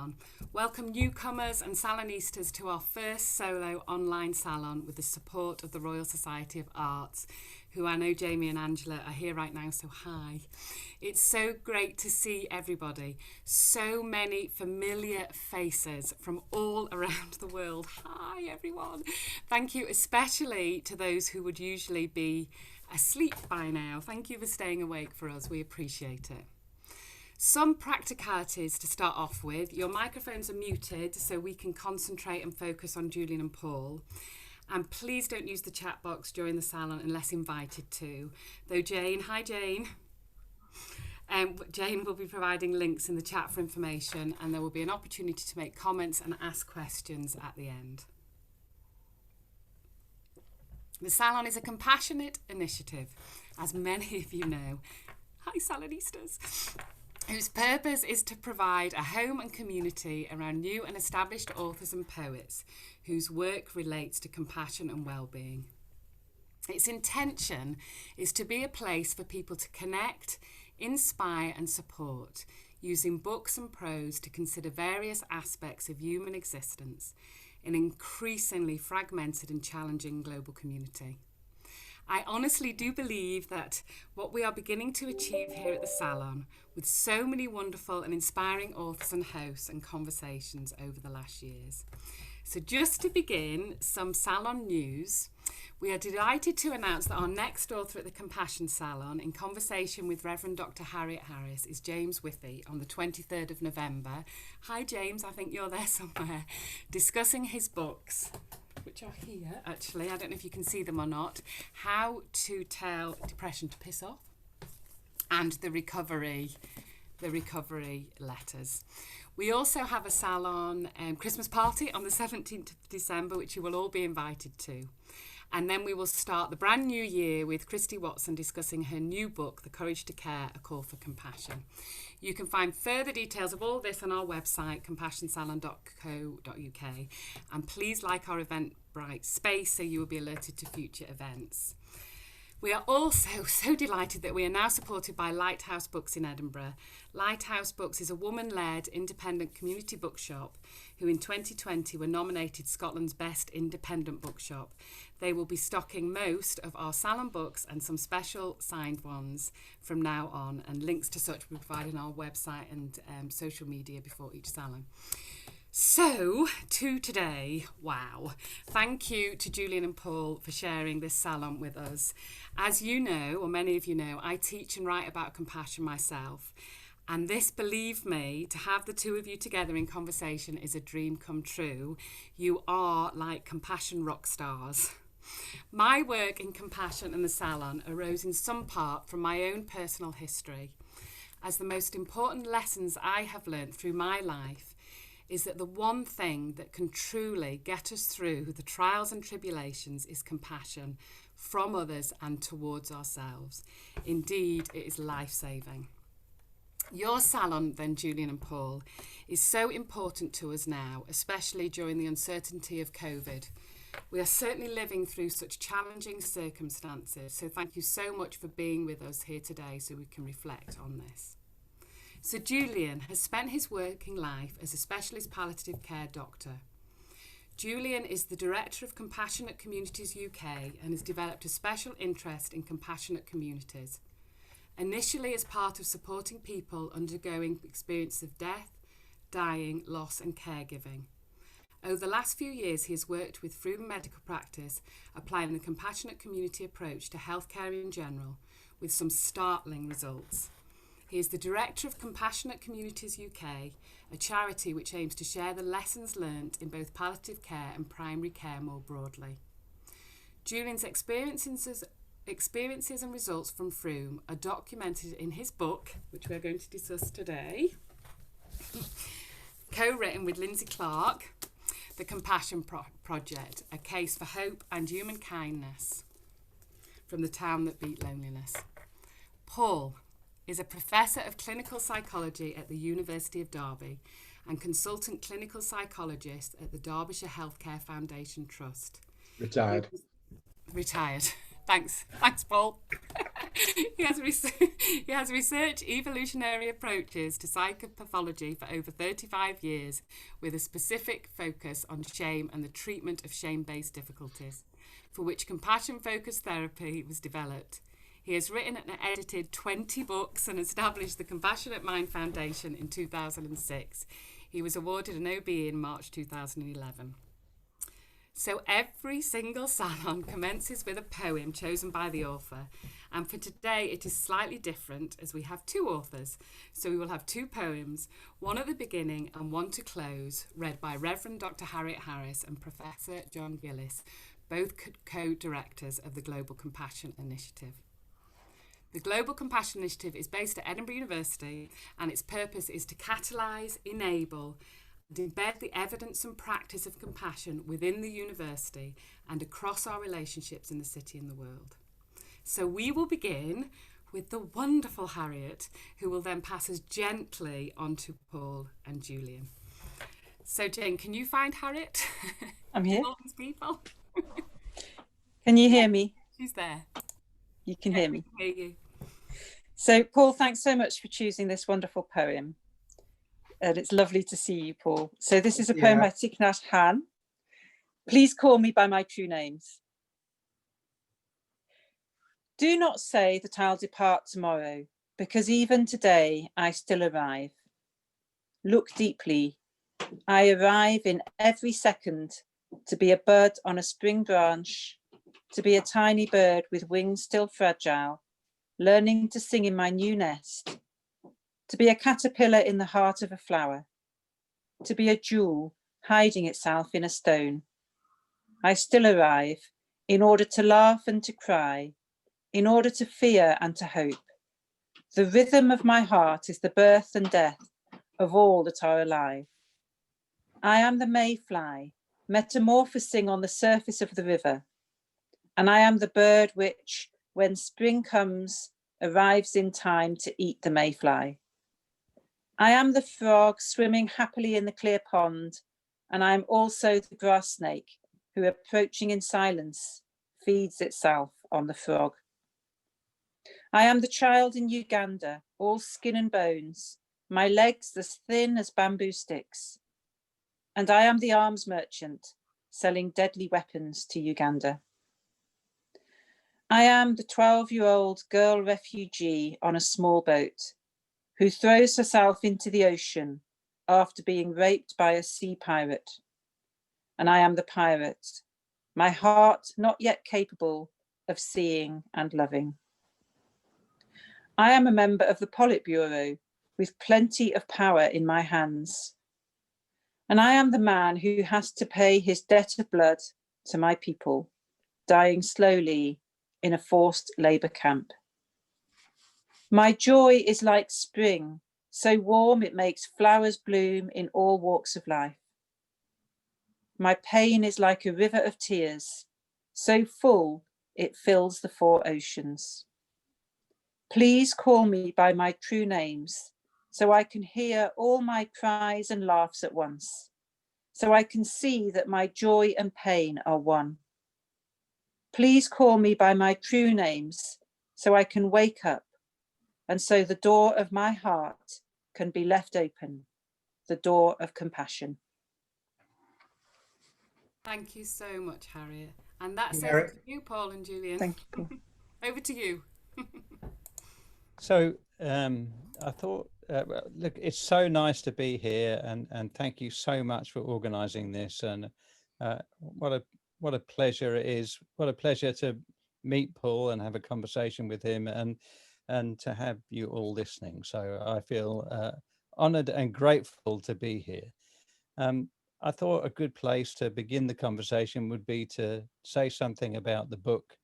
Salon. Welcome newcomers and Salonistas to our first solo online salon with the support of the Royal Society of Arts, who I know Jamie and Angela are here right now, so hi. It's so great to see everybody. So many familiar faces from all around the world. Hi everyone. Thank you especially to those who would usually be asleep by now. Thank you for staying awake for us. We appreciate it. Some practicalities to start off with. Your microphones are muted so we can concentrate and focus on Julian and Paul. And please don't use the chat box during the salon unless invited to. Though Jane, hi Jane. Jane will be providing links in the chat for information, and there will be an opportunity to make comments and ask questions at the end. The salon is a compassionate initiative, as many of you know. Hi Salonistas. Whose purpose is to provide a home and community around new and established authors and poets whose work relates to compassion and well-being. Its intention is to be a place for people to connect, inspire and support, using books and prose to consider various aspects of human existence in an increasingly fragmented and challenging global community. I honestly do believe that what we are beginning to achieve here at the Salon, with so many wonderful and inspiring authors and hosts and conversations over the last years. So just to begin, some Salon news. We are delighted to announce that our next author at the Compassion Salon, in conversation with Reverend Dr. Harriet Harris, is James Whithey on the 23rd of November. Hi James, I think you're there somewhere, discussing his books, which are here actually, I don't know if you can see them or not, How to Tell Depression to Piss Off, and the recovery letters. We also have a Salon Christmas party on the 17th of December, which you will all be invited to. And then we will start the brand new year with Christy Watson discussing her new book, The Courage to Care, A Call for Compassion. You can find further details of all this on our website, compassionsalon.co.uk. And please like our Eventbrite space so you will be alerted to future events. We are also so delighted that we are now supported by Lighthouse Books in Edinburgh. Lighthouse Books is a woman-led independent community bookshop who in 2020 were nominated Scotland's Best Independent Bookshop. They will be stocking most of our Salon books and some special signed ones from now on, and links to such will be provided on our website and social media before each Salon. So, to today, wow. Thank you to Julian and Paul for sharing this salon with us. As you know, or many of you know, I teach and write about compassion myself. And this, believe me, to have the two of you together in conversation is a dream come true. You are like compassion rock stars. My work in compassion and the salon arose in some part from my own personal history, as the most important lessons I have learnt through my life is that the one thing that can truly get us through the trials and tribulations is compassion from others and towards ourselves. Indeed, it is life-saving. Your salon, then, Julian and Paul, is so important to us now, especially during the uncertainty of COVID. We are certainly living through such challenging circumstances, so thank you so much for being with us here today so we can reflect on this. So Julian has spent his working life as a specialist palliative care doctor. Julian is the Director of Compassionate Communities UK and has developed a special interest in compassionate communities, initially as part of supporting people undergoing experiences of death, dying, loss and caregiving. Over the last few years, he has worked with Froome Medical Practice, applying the compassionate community approach to healthcare in general, with some startling results. He is the Director of Compassionate Communities UK, a charity which aims to share the lessons learnt in both palliative care and primary care more broadly. Julian's experiences and results from Froome are documented in his book, which we are going to discuss today, co-written with Lindsay Clark, The Compassion Project, A Case for Hope and Human Kindness from the Town That Beat Loneliness. Paul is a Professor of Clinical Psychology at the University of Derby and consultant clinical psychologist at the Derbyshire Healthcare Foundation Trust. Retired. Thanks, Paul. He has researched evolutionary approaches to psychopathology for over 35 years, with a specific focus on shame and the treatment of shame-based difficulties, for which compassion-focused therapy was developed. He has written and edited 20 books and established the Compassionate Mind Foundation in 2006. He was awarded an OBE in March 2011. So every single salon commences with a poem chosen by the author. And for today, it is slightly different as we have two authors. So we will have two poems, one at the beginning and one to close, read by Reverend Dr. Harriet Harris and Professor John Gillis, both co-directors of the Global Compassion Initiative. The Global Compassion Initiative is based at Edinburgh University, and its purpose is to catalyse, enable, and embed the evidence and practice of compassion within the university and across our relationships in the city and the world. So we will begin with the wonderful Harriet, who will then pass us gently on to Paul and Julian. So Jane, can you find Harriet? I'm here. All these people. Can you hear me? She's there. You can hear me. I can hear you. So Paul, thanks so much for choosing this wonderful poem. And it's lovely to see you, Paul. So this is a poem by Thich Nhat Hanh. Please call me by my true names. Do not say that I'll depart tomorrow, because even today I still arrive. Look deeply. I arrive in every second to be a bird on a spring branch, to be a tiny bird with wings still fragile, learning to sing in my new nest, to be a caterpillar in the heart of a flower, to be a jewel hiding itself in a stone. I still arrive in order to laugh and to cry, in order to fear and to hope. The rhythm of my heart is the birth and death of all that are alive. I am the mayfly, metamorphosing on the surface of the river, and I am the bird which, when spring comes, arrives in time to eat the mayfly. I am the frog swimming happily in the clear pond, and I am also the grass snake who, approaching in silence, feeds itself on the frog. I am the child in Uganda, all skin and bones, my legs as thin as bamboo sticks. And I am the arms merchant selling deadly weapons to Uganda. I am the 12-year-old girl refugee on a small boat who throws herself into the ocean after being raped by a sea pirate. And I am the pirate, my heart not yet capable of seeing and loving. I am a member of the Politburo with plenty of power in my hands. And I am the man who has to pay his debt of blood to my people, dying slowly in a forced labour camp. My joy is like spring, so warm it makes flowers bloom in all walks of life. My pain is like a river of tears, so full it fills the four oceans. Please call me by my true names, so I can hear all my cries and laughs at once, so I can see that my joy and pain are one. Please call me by my true names, so I can wake up, and so the door of my heart can be left open, the door of compassion. Thank you so much, Harriet. And that's over to you, Paul and Julian. Thank you. Over to you. So I thought, look, it's so nice to be here, and thank you so much for organising this. And what a pleasure it is. What a pleasure to meet Paul and have a conversation with him, and to have you all listening. So I feel honoured and grateful to be here. I thought a good place to begin the conversation would be to say something about the book,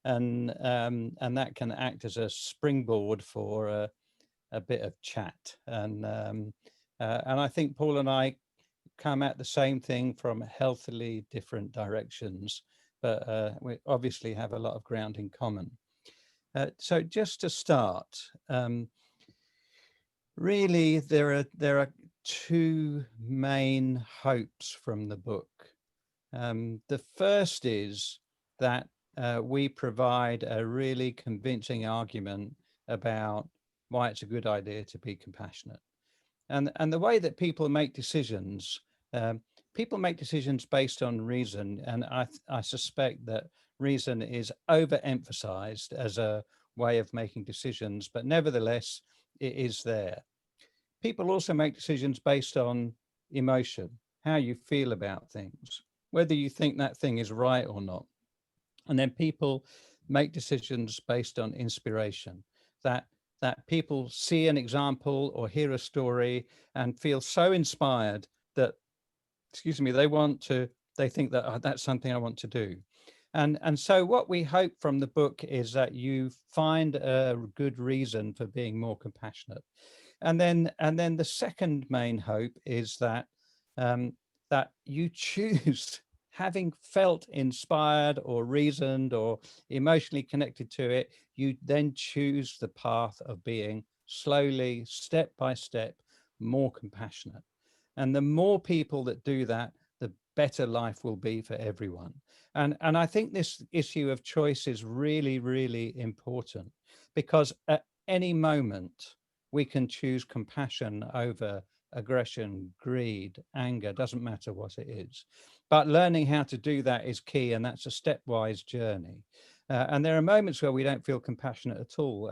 and that can act as a springboard for a bit of chat. And I think Paul and I come at the same thing from healthily different directions, but we obviously have a lot of ground in common. So just to start, really there are two main hopes from the book. The first is that we provide a really convincing argument about why it's a good idea to be compassionate. And the way that people make decisions, people make decisions based on reason, and I suspect that reason is overemphasized as a way of making decisions, but nevertheless, it is there. People also make decisions based on emotion, how you feel about things, whether you think that thing is right or not. And then people make decisions based on inspiration, that people see an example or hear a story and feel so inspired that, excuse me, they think that that's something I want to do. And so what we hope from the book is that you find a good reason for being more compassionate. And then the second main hope is that that you choose, having felt inspired or reasoned or emotionally connected to it, you then choose the path of being slowly, step by step, more compassionate. And the more people that do that, the better life will be for everyone. And I think this issue of choice is really, really important, because at any moment we can choose compassion over aggression, greed, anger, doesn't matter what it is. But learning how to do that is key, and that's a stepwise journey. And there are moments where we don't feel compassionate at all,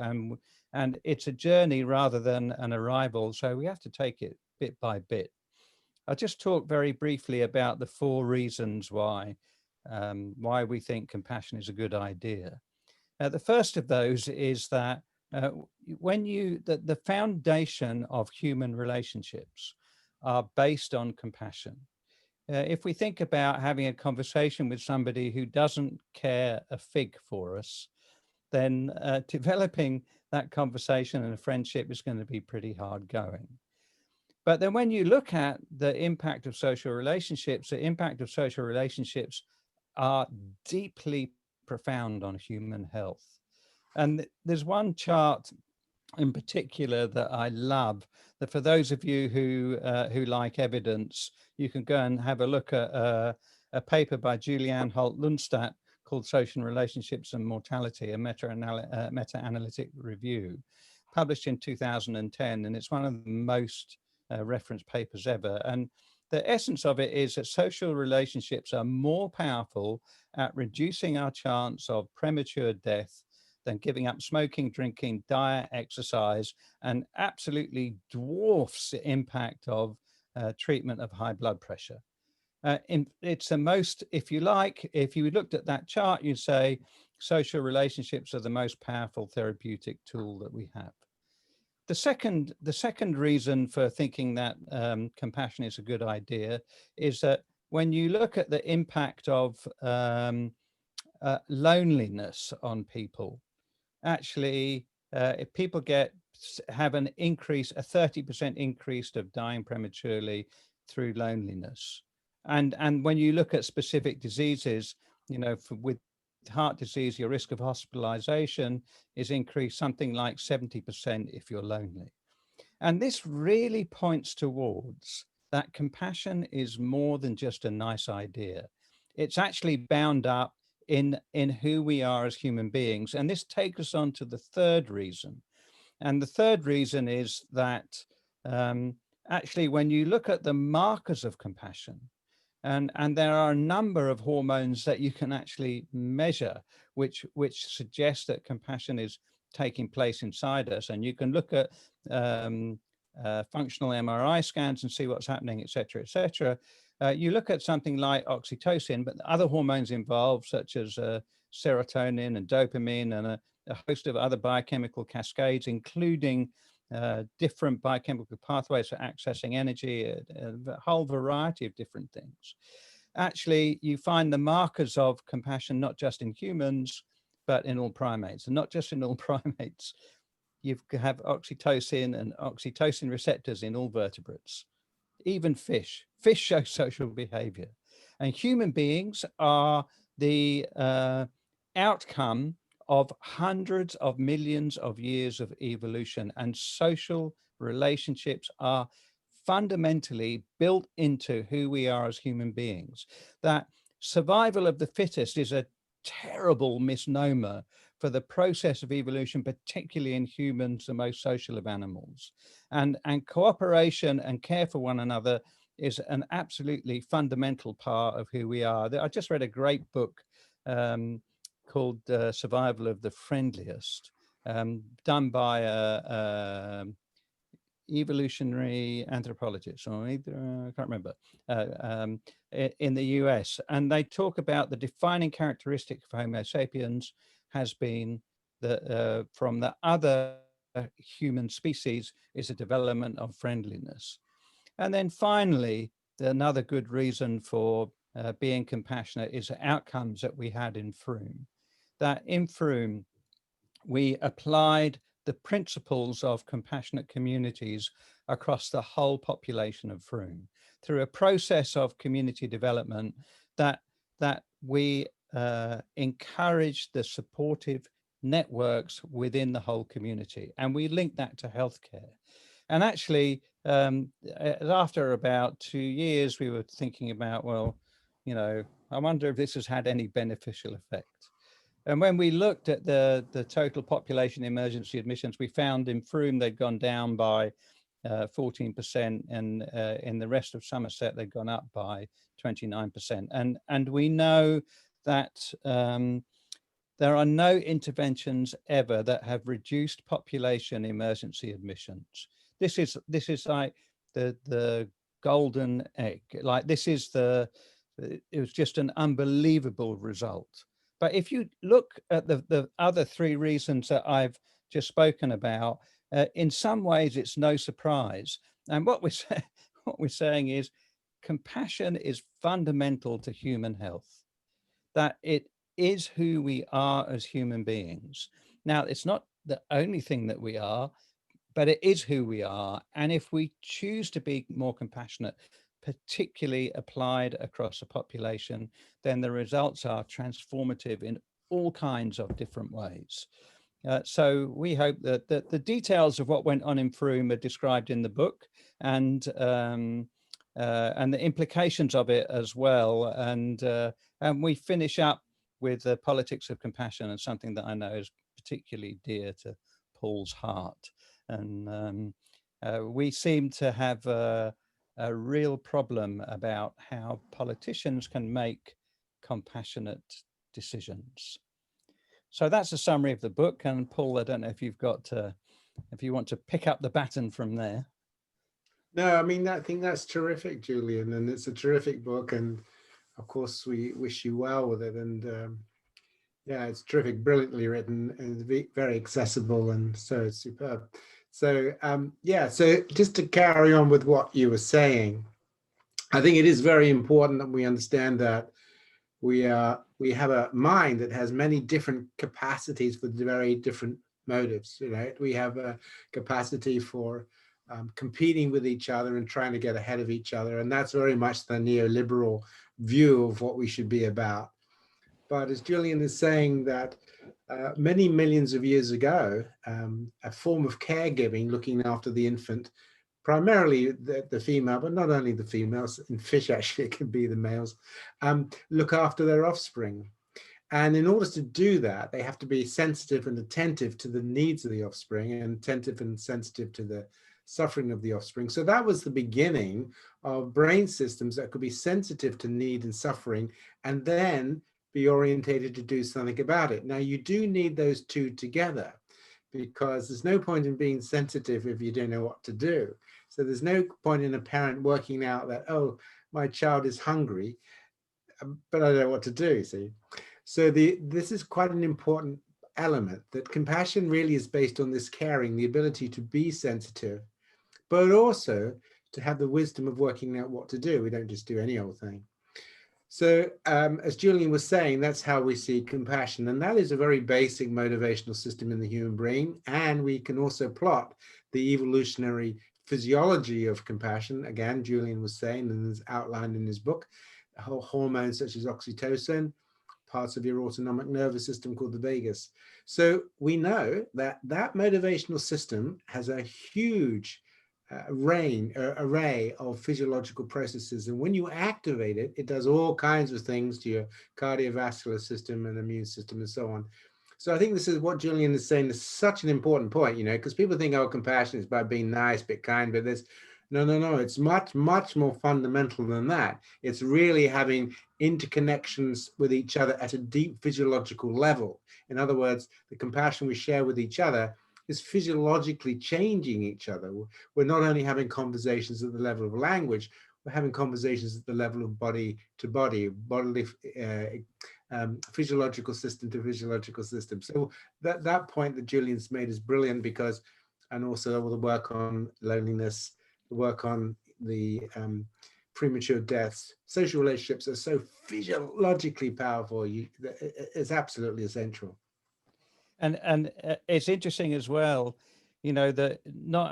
and it's a journey rather than an arrival. So we have to take it bit by bit. I'll just talk very briefly about the 4 reasons why we think compassion is a good idea. The first of those is that the foundation of human relationships are based on compassion. If we think about having a conversation with somebody who doesn't care a fig for us, then developing that conversation and a friendship is going to be pretty hard going. But then when you look at the impact of social relationships, the impact of social relationships are deeply profound on human health. And there's one chart in particular that I love, that for those of you who like evidence, you can go and have a look at a paper by Julian Lundstadt called Social Relationships and Mortality, a meta-analytic review published in 2010. And it's one of the most referenced papers ever. And the essence of it is that social relationships are more powerful at reducing our chance of premature death than giving up smoking, drinking, diet, exercise, and absolutely dwarfs the impact of treatment of high blood pressure. It's the most, if you looked at that chart, you'd say social relationships are the most powerful therapeutic tool that we have. The second reason for thinking that compassion is a good idea is that when you look at the impact of loneliness on people, actually, if people have a 30% increase of dying prematurely through loneliness. And when you look at specific diseases, with heart disease, your risk of hospitalization is increased something like 70% if you're lonely. And this really points towards that compassion is more than just a nice idea. It's actually bound up in who we are as human beings. And this takes us on to the third reason. And the third reason is that actually, when you look at the markers of compassion, and there are a number of hormones that you can actually measure, which suggest that compassion is taking place inside us. And you can look at functional MRI scans and see what's happening, et cetera, et cetera. You look at something like oxytocin, but other hormones involved, such as serotonin and dopamine and a host of other biochemical cascades, including different biochemical pathways for accessing energy, a whole variety of different things. Actually, you find the markers of compassion not just in humans, but in all primates. And not just in all primates, you have oxytocin and oxytocin receptors in all vertebrates. Even fish show social behavior, and human beings are the outcome of hundreds of millions of years of evolution, and social relationships are fundamentally built into who we are as human beings. That survival of the fittest is a terrible misnomer for the process of evolution, particularly in humans, the most social of animals. And cooperation and care for one another is an absolutely fundamental part of who we are. I just read a great book called Survival of the Friendliest, done by a evolutionary anthropologist, or either, I can't remember, in the US. And they talk about the defining characteristic of Homo sapiens has been that from the other human species is a development of friendliness. And then finally, another good reason for being compassionate is the outcomes that we had in Froome. That in Froome, we applied the principles of compassionate communities across the whole population of Froome through a process of community development that we encouraged the supportive networks within the whole community, and we linked that to healthcare. And actually, after about 2 years, we were thinking about, well, you know, I wonder if this has had any beneficial effect. And when we looked at the total population emergency admissions, we found in Froome they'd gone down by 14%, and in the rest of Somerset they'd gone up by 29%. And we know that there are no interventions ever that have reduced population emergency admissions. This is like the golden egg. Like this is it was just an unbelievable result. But if you look at the other three reasons that I've just spoken about, in some ways it's no surprise. And what we're saying is compassion is fundamental to human health, that it is who we are as human beings. Now, it's not the only thing that we are, but it is who we are. And if we choose to be more compassionate, particularly applied across a population, then the results are transformative in all kinds of different ways. So we hope that the details of what went on in Froome are described in the book, and the implications of it as well. And we finish up with the politics of compassion, and something that I know is particularly dear to Paul's heart. And we seem to have a real problem about how politicians can make compassionate decisions. So that's a summary of the book. And Paul, I don't know if you've got if you want to pick up the baton from there. No, I mean, I think that's terrific, Julian, and it's a terrific book. And of course, we wish you well with it. And yeah, it's terrific, brilliantly written, and very accessible, and so superb. So yeah, so just to carry on with what you were saying, I think it is very important that we understand that we have a mind that has many different capacities for very different motives. You know, we have a capacity for competing with each other and trying to get ahead of each other, and that's very much the neoliberal view of what we should be about. But as Julian is saying, that many millions of years ago, a form of caregiving, looking after the infant, primarily the female, but not only the females, in fish actually it can be the males, look after their offspring. And in order to do that, they have to be sensitive and attentive to the needs of the offspring, and attentive and sensitive to the suffering of the offspring. So that was the beginning of brain systems that could be sensitive to need and suffering, and then be orientated to do something about it. Now, you do need those two together, because there's no point in being sensitive if you don't know what to do. So there's no point in a parent working out that, oh, my child is hungry, but I don't know what to do, see? So this is quite an important element, that compassion really is based on this caring, the ability to be sensitive, but also to have the wisdom of working out what to do. We don't just do any old thing. So as Julian was saying, that's how we see compassion. And that is a very basic motivational system in the human brain. And we can also plot the evolutionary physiology of compassion. Again, Julian was saying, and is outlined in his book, hormones such as oxytocin, parts of your autonomic nervous system called the vagus. So we know that that motivational system has a huge array of physiological processes, and when you activate it, it does all kinds of things to your cardiovascular system and immune system and so on. So I think this is what Julian is saying is such an important point, because people think, oh, compassion is about being nice, bit kind, but there's no, it's much more fundamental than that. It's really having interconnections with each other at a deep physiological level. In other words, the compassion we share with each other is physiologically changing each other. We're not only having conversations at the level of language, we're having conversations at the level of body to body, bodily physiological system to physiological system. So that point that Julian's made is brilliant, because, and also all the work on loneliness, the work on the premature deaths, social relationships are so physiologically powerful. It's absolutely essential. And it's interesting as well, that not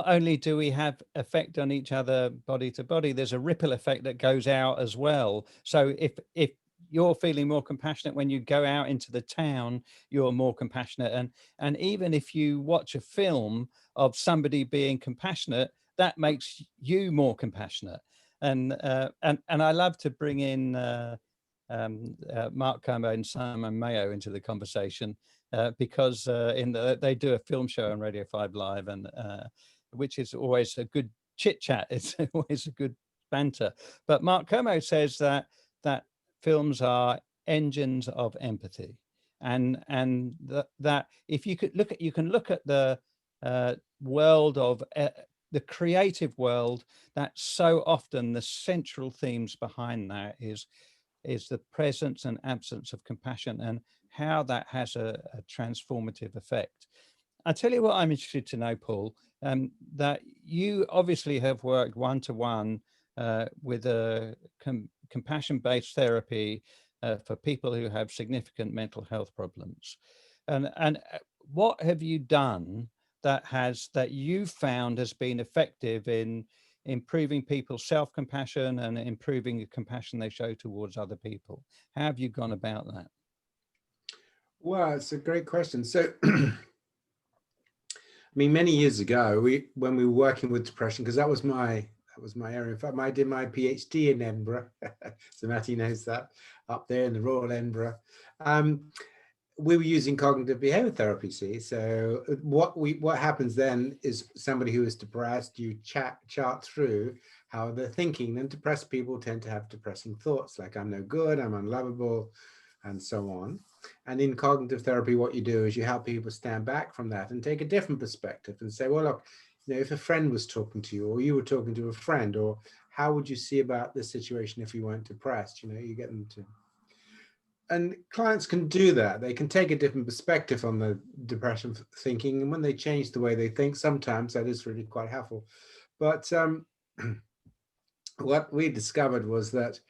only do we have effect on each other body to body, there's a ripple effect that goes out as well. So if you're feeling more compassionate when you go out into the town, you're more compassionate. And even if you watch a film of somebody being compassionate, that makes you more compassionate. And I love to bring in Mark Como and Simon Mayo into the conversation, because they do a film show on Radio 5 Live, and which is always a good chit chat. It's always a good banter. But Mark Como says that films are engines of empathy, and that if you can look at the world of the creative world, that so often the central themes behind that is the presence and absence of compassion, and how that has a transformative effect. I'll tell you what I'm interested to know, Paul, that you obviously have worked one-to-one with a compassion-based therapy for people who have significant mental health problems. And what have you done that you found has been effective in improving people's self-compassion and improving the compassion they show towards other people? How have you gone about that? Well, it's a great question. So, I mean, many years ago, when we were working with depression, because that was my area. In fact, I did my PhD in Edinburgh. So Matty knows that, up there in the Royal Edinburgh. We were using cognitive behavior therapy. See, so what happens then is somebody who is depressed, you chart through how they're thinking. And depressed people tend to have depressing thoughts like, I'm no good, I'm unlovable, and so on. And in cognitive therapy, what you do is you help people stand back from that and take a different perspective and say, well, look, if a friend was talking to you, or you were talking to a friend, or how would you see about this situation if you weren't depressed? You get them to. And clients can do that. They can take a different perspective on the depression thinking. And when they change the way they think, sometimes that is really quite helpful. But what we discovered was that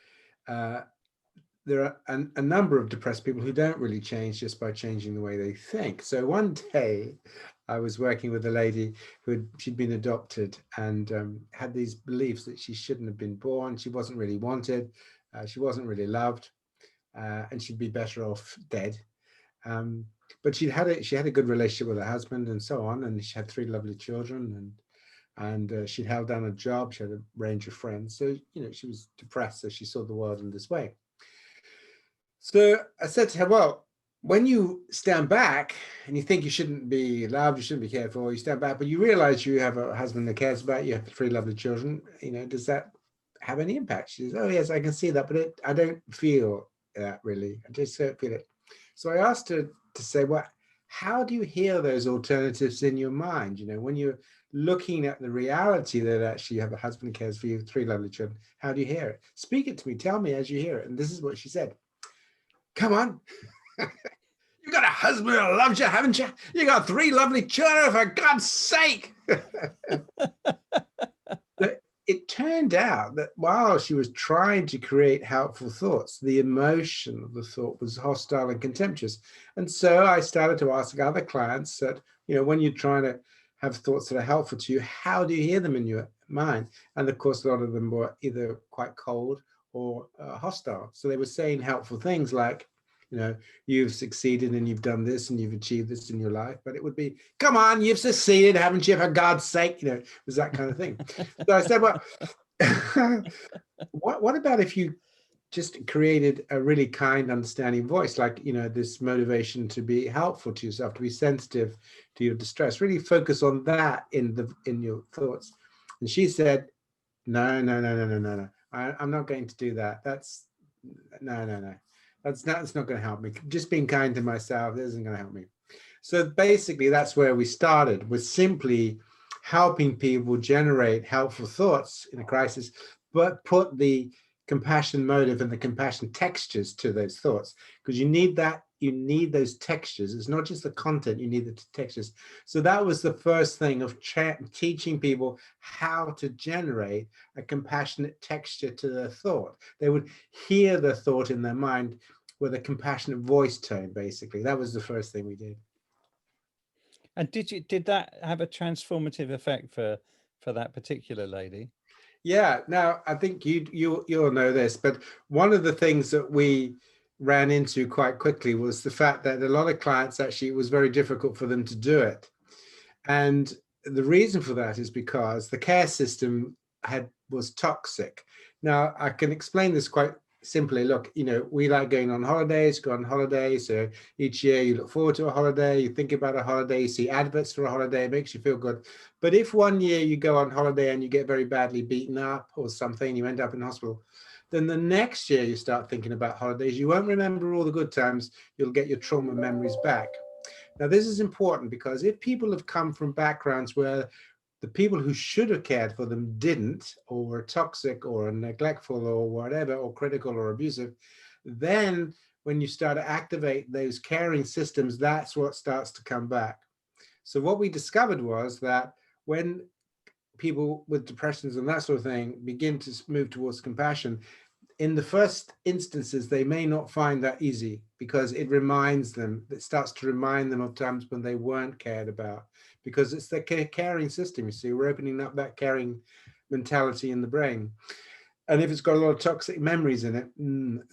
there are a number of depressed people who don't really change just by changing the way they think. So one day I was working with a lady she'd been adopted and had these beliefs that she shouldn't have been born. She wasn't really wanted. She wasn't really loved. And she'd be better off dead. But she had a good relationship with her husband and so on, and she had 3 lovely children, and she'd held down a job. She had a range of friends. So she was depressed, so she saw the world in this way. So I said to her, well, when you stand back and you think you shouldn't be loved, you shouldn't be cared for, you stand back, but you realize you have a husband that cares about you, have 3 lovely children, does that have any impact? She says, oh yes, I can see that, but I don't feel that really. I just don't feel it. So I asked her to say, well, how do you hear those alternatives in your mind? When you're looking at the reality that actually you have a husband who cares for you, 3 lovely children, how do you hear it? Speak it to me, tell me as you hear it. And this is what she said. Come on. You got a husband who loves you, haven't you? You got 3 lovely children, for God's sake. But it turned out that while she was trying to create helpful thoughts, the emotion of the thought was hostile and contemptuous. And so I started to ask other clients that, when you're trying to have thoughts that are helpful to you, how do you hear them in your mind? And of course, a lot of them were either quite cold or hostile. So they were saying helpful things like, you know, you've succeeded and you've done this and you've achieved this in your life. But it would be, come on, you've succeeded, haven't you, for God's sake? You know, it was that kind of thing. So I said, well, what about if you just created a really kind, understanding voice, like, you know, this motivation to be helpful to yourself, to be sensitive to your distress, really focus on that in your thoughts. And she said, no, no, no, no, no, no, no. I'm not going to do that. That's no. That's not going to help me. Just being kind to myself isn't going to help me. So basically, that's where we started, was simply helping people generate helpful thoughts in a crisis, but put the compassion motive and the compassion textures to those thoughts, because you need that. You need those textures. It's not just the content, you need the textures. So that was the first thing of teaching people how to generate a compassionate texture to their thought. They would hear the thought in their mind with a compassionate voice tone, basically. That was the first thing we did. And did that have a transformative effect for that particular lady? Yeah. Now, I think you'll know this, but one of the things that we ran into quite quickly was the fact that a lot of clients, actually, it was very difficult for them to do it. And the reason for that is because the care system was toxic. Now, I can explain this quite simply. Look, you know, we like going on holidays, go on holiday. So each year you look forward to a holiday, you think about a holiday, you see adverts for a holiday, it makes you feel good. But if one year you go on holiday and you get very badly beaten up or something, you end up in hospital, then the next year you start thinking about holidays, you won't remember all the good times, you'll get your trauma memories back. Now, this is important because if people have come from backgrounds where the people who should have cared for them didn't, or were toxic or neglectful or whatever, or critical or abusive, then when you start to activate those caring systems, that's what starts to come back. So what we discovered was that when people with depressions and that sort of thing begin to move towards compassion, in the first instances, they may not find that easy, because it starts to remind them of times when they weren't cared about, because it's the caring system. You see, we're opening up that caring mentality in the brain. And if it's got a lot of toxic memories in it,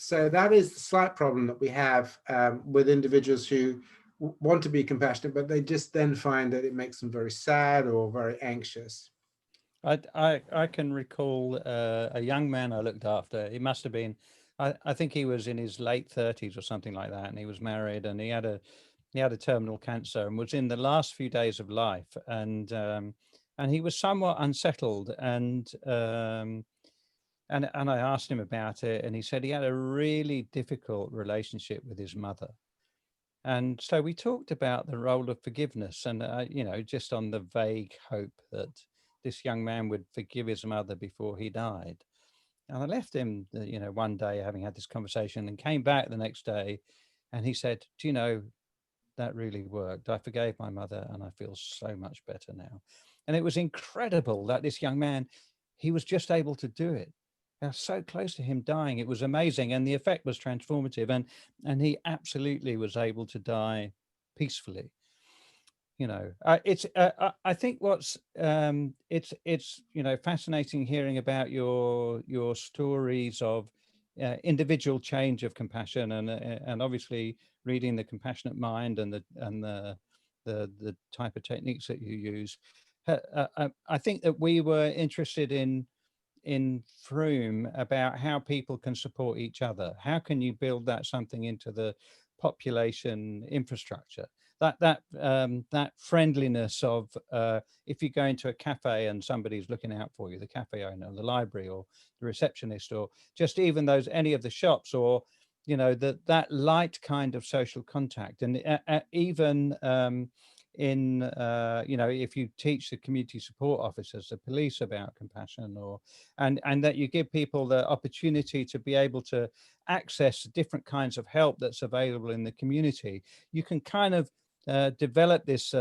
so that is the slight problem that we have with individuals who want to be compassionate, but they just then find that it makes them very sad or very anxious. I can recall a young man I looked after. He must have been, I think he was in his late 30s or something like that, and he was married, and he had a terminal cancer and was in the last few days of life, and he was somewhat unsettled, and I asked him about it, and he said he had a really difficult relationship with his mother. And so we talked about the role of forgiveness, and you know, just on the vague hope that this young man would forgive his mother before he died. And I left him, you know, one day having had this conversation, and came back the next day, and he said, "Do you know, that really worked. I forgave my mother, and I feel so much better now." And it was incredible that this young man, he was just able to do it. So close to him dying, it was amazing, and the effect was transformative, and he absolutely was able to die peacefully. You know, I think what's it's you know, fascinating hearing about your stories of individual change of compassion, and obviously reading The Compassionate Mind and the type of techniques that you use. I think that we were interested in Froome about how people can support each other. How can you build that something into the population infrastructure? That friendliness of if you go into a cafe and somebody's looking out for you, the cafe owner, the library, or the receptionist, or just even any of the shops, or you know, that light kind of social contact, and even in you know, if you teach the community support officers, the police, about compassion, or and that you give people the opportunity to be able to access different kinds of help that's available in the community, you can kind of develop this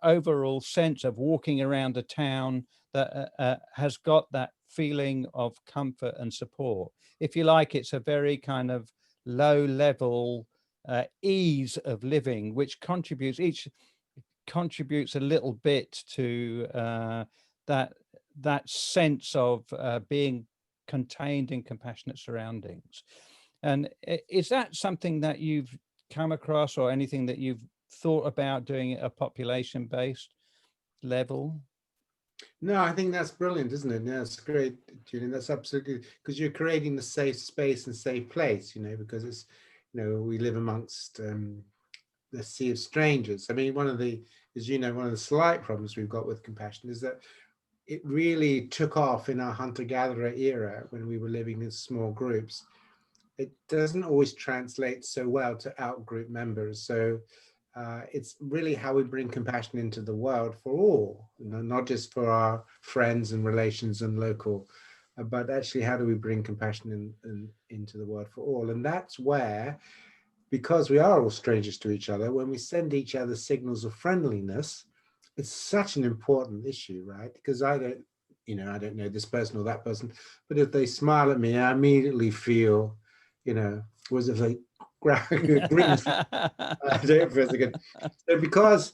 overall sense of walking around a town that has got that feeling of comfort and support. If you like, it's a very kind of low level ease of living, which contributes a little bit to that sense of being contained in compassionate surroundings. And is that something that you've come across, or anything that you've thought about doing at a population-based level? No, I think that's brilliant, isn't it? Yeah, it's great, Julian. That's absolutely, because you're creating the safe space and safe place, because it's, we live amongst the sea of strangers. I mean, one of the slight problems we've got with compassion is that it really took off in our hunter-gatherer era when we were living in small groups. It doesn't always translate so well to out-group members. So it's really how we bring compassion into the world for all, not just for our friends and relations and local, but actually how do we bring compassion into the world for all? And that's where, because we are all strangers to each other, when we send each other signals of friendliness, it's such an important issue, right? Because I don't know this person or that person, but if they smile at me, I immediately feel, was if they grin. I don't feel so good. So because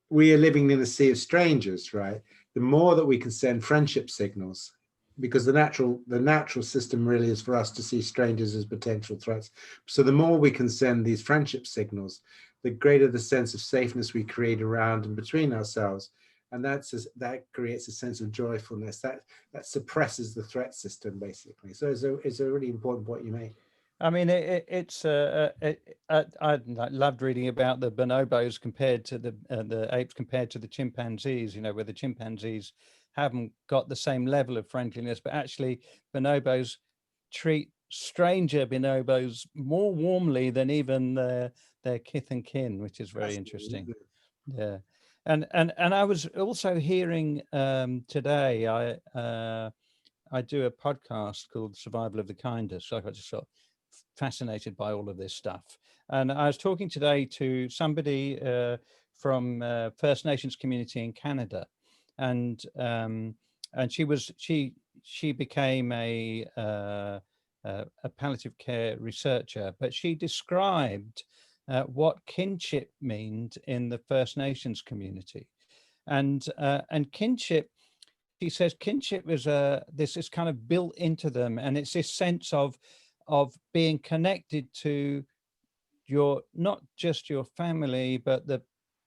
we are living in a sea of strangers, right? The more that we can send friendship signals, because the natural system really is for us to see strangers as potential threats. So the more we can send these friendship signals, the greater the sense of safeness we create around and between ourselves. And that creates a sense of joyfulness that suppresses the threat system, basically. So it's a really important point you make. I mean, I loved reading about the bonobos compared to the apes compared to the chimpanzees, where the chimpanzees haven't got the same level of friendliness, but actually bonobos treat stranger bonobos more warmly than even their kith and kin, which is very interesting. Yeah. And I was also hearing today, I do a podcast called Survival of the Kindest. So I got just sort of fascinated by all of this stuff. And I was talking today to somebody from First Nations community in Canada, and she became a palliative care researcher, but she described what kinship means in the First Nations community, and kinship. She says kinship is this is kind of built into them, and it's this sense of being connected to your, not just your family, but the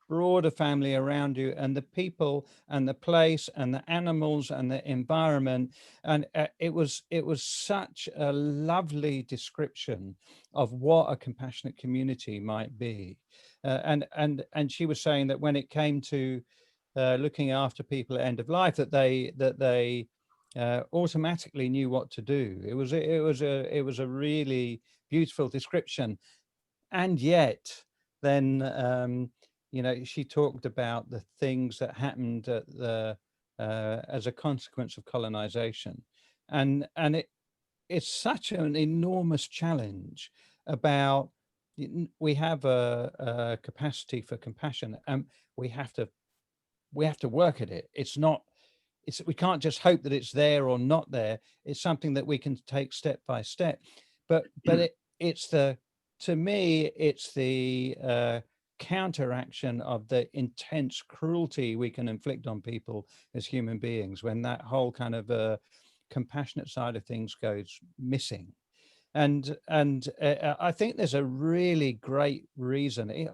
broader family around you, and the people and the place and the animals and the environment. And it was such a lovely description of what a compassionate community might be. And she was saying that when it came to looking after people at end of life, that they automatically knew what to do. It was a really beautiful description. And yet then she talked about the things that happened at as a consequence of colonization, and it's such an enormous challenge about, we have a capacity for compassion, and we have to work at it. We can't just hope that it's there or not there. It's something that we can take step by step. But to me, it's the counteraction of the intense cruelty we can inflict on people as human beings when that whole kind of compassionate side of things goes missing. And I think there's a really great reason,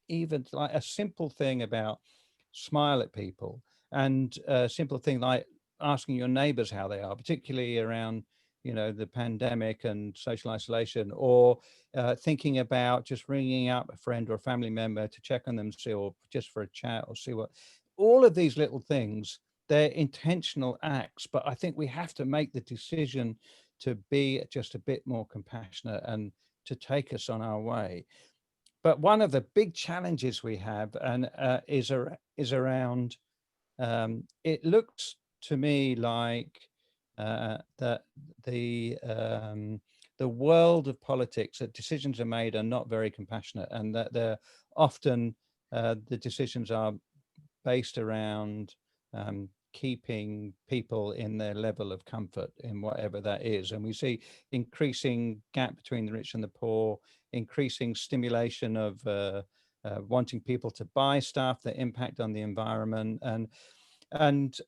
even like a simple thing about smile at people, and a simple thing like asking your neighbors how they are, particularly around the pandemic and social isolation, or thinking about just ringing up a friend or a family member to check on them, or just for a chat, or see what. All of these little things, they're intentional acts, but I think we have to make the decision to be just a bit more compassionate and to take us on our way. But one of the big challenges we have and is around, it looks to me like that the world of politics, that decisions are made are not very compassionate, and that they're often the decisions are based around keeping people in their level of comfort, in whatever that is. And we see increasing gap between the rich and the poor, increasing stimulation of wanting people to buy stuff that impact on the environment. And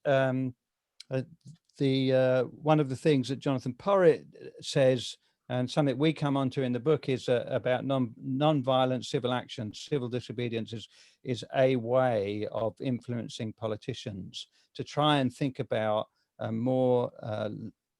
the one of the things that Jonathan Porritt says And something we come onto in the book is about non-violent civil action. Civil disobedience is a way of influencing politicians to try and think about a more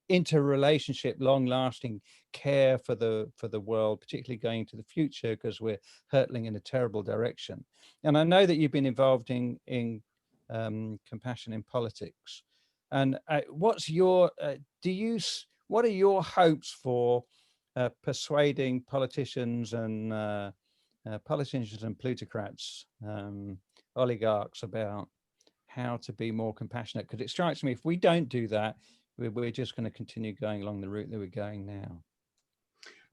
interrelationship, long-lasting care for the world, particularly going to the future, because we're hurtling in a terrible direction. And I know that you've been involved in compassion in politics. And what's your what are your hopes for persuading politicians and plutocrats, oligarchs, about how to be more compassionate? Because it strikes me, if we don't do that, we're just going to continue going along the route that we're going now.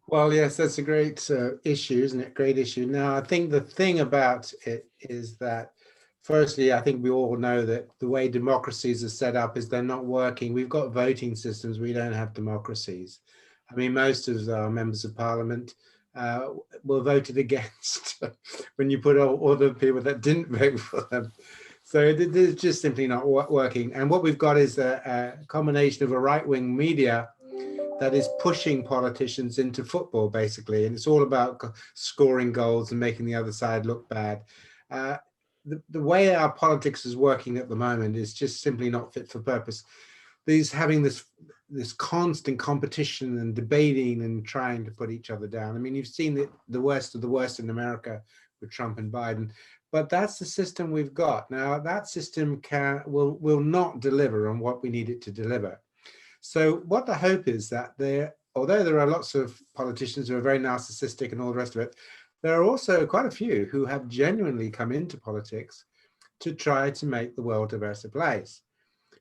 Well, yes, that's a great issue, isn't it? Great issue. Now, I think the thing about it is that, firstly, I think we all know that the way democracies are set up is they're not working. We've got voting systems. We don't have democracies. I mean, most of our members of parliament were voted against when you put all the people that didn't vote for them. So it's just simply not working. And what we've got is a combination of a right-wing media that is pushing politicians into football, basically. And it's all about scoring goals and making the other side look bad. The way our politics is working at the moment is just simply not fit for purpose. Having this constant competition and debating and trying to put each other down. I mean, you've seen the worst of the worst in America with Trump and Biden, but that's the system we've got. Now, that system will not deliver on what we need it to deliver. So what the hope is that although there are lots of politicians who are very narcissistic and all the rest of it, there are also quite a few who have genuinely come into politics to try to make the world a better place.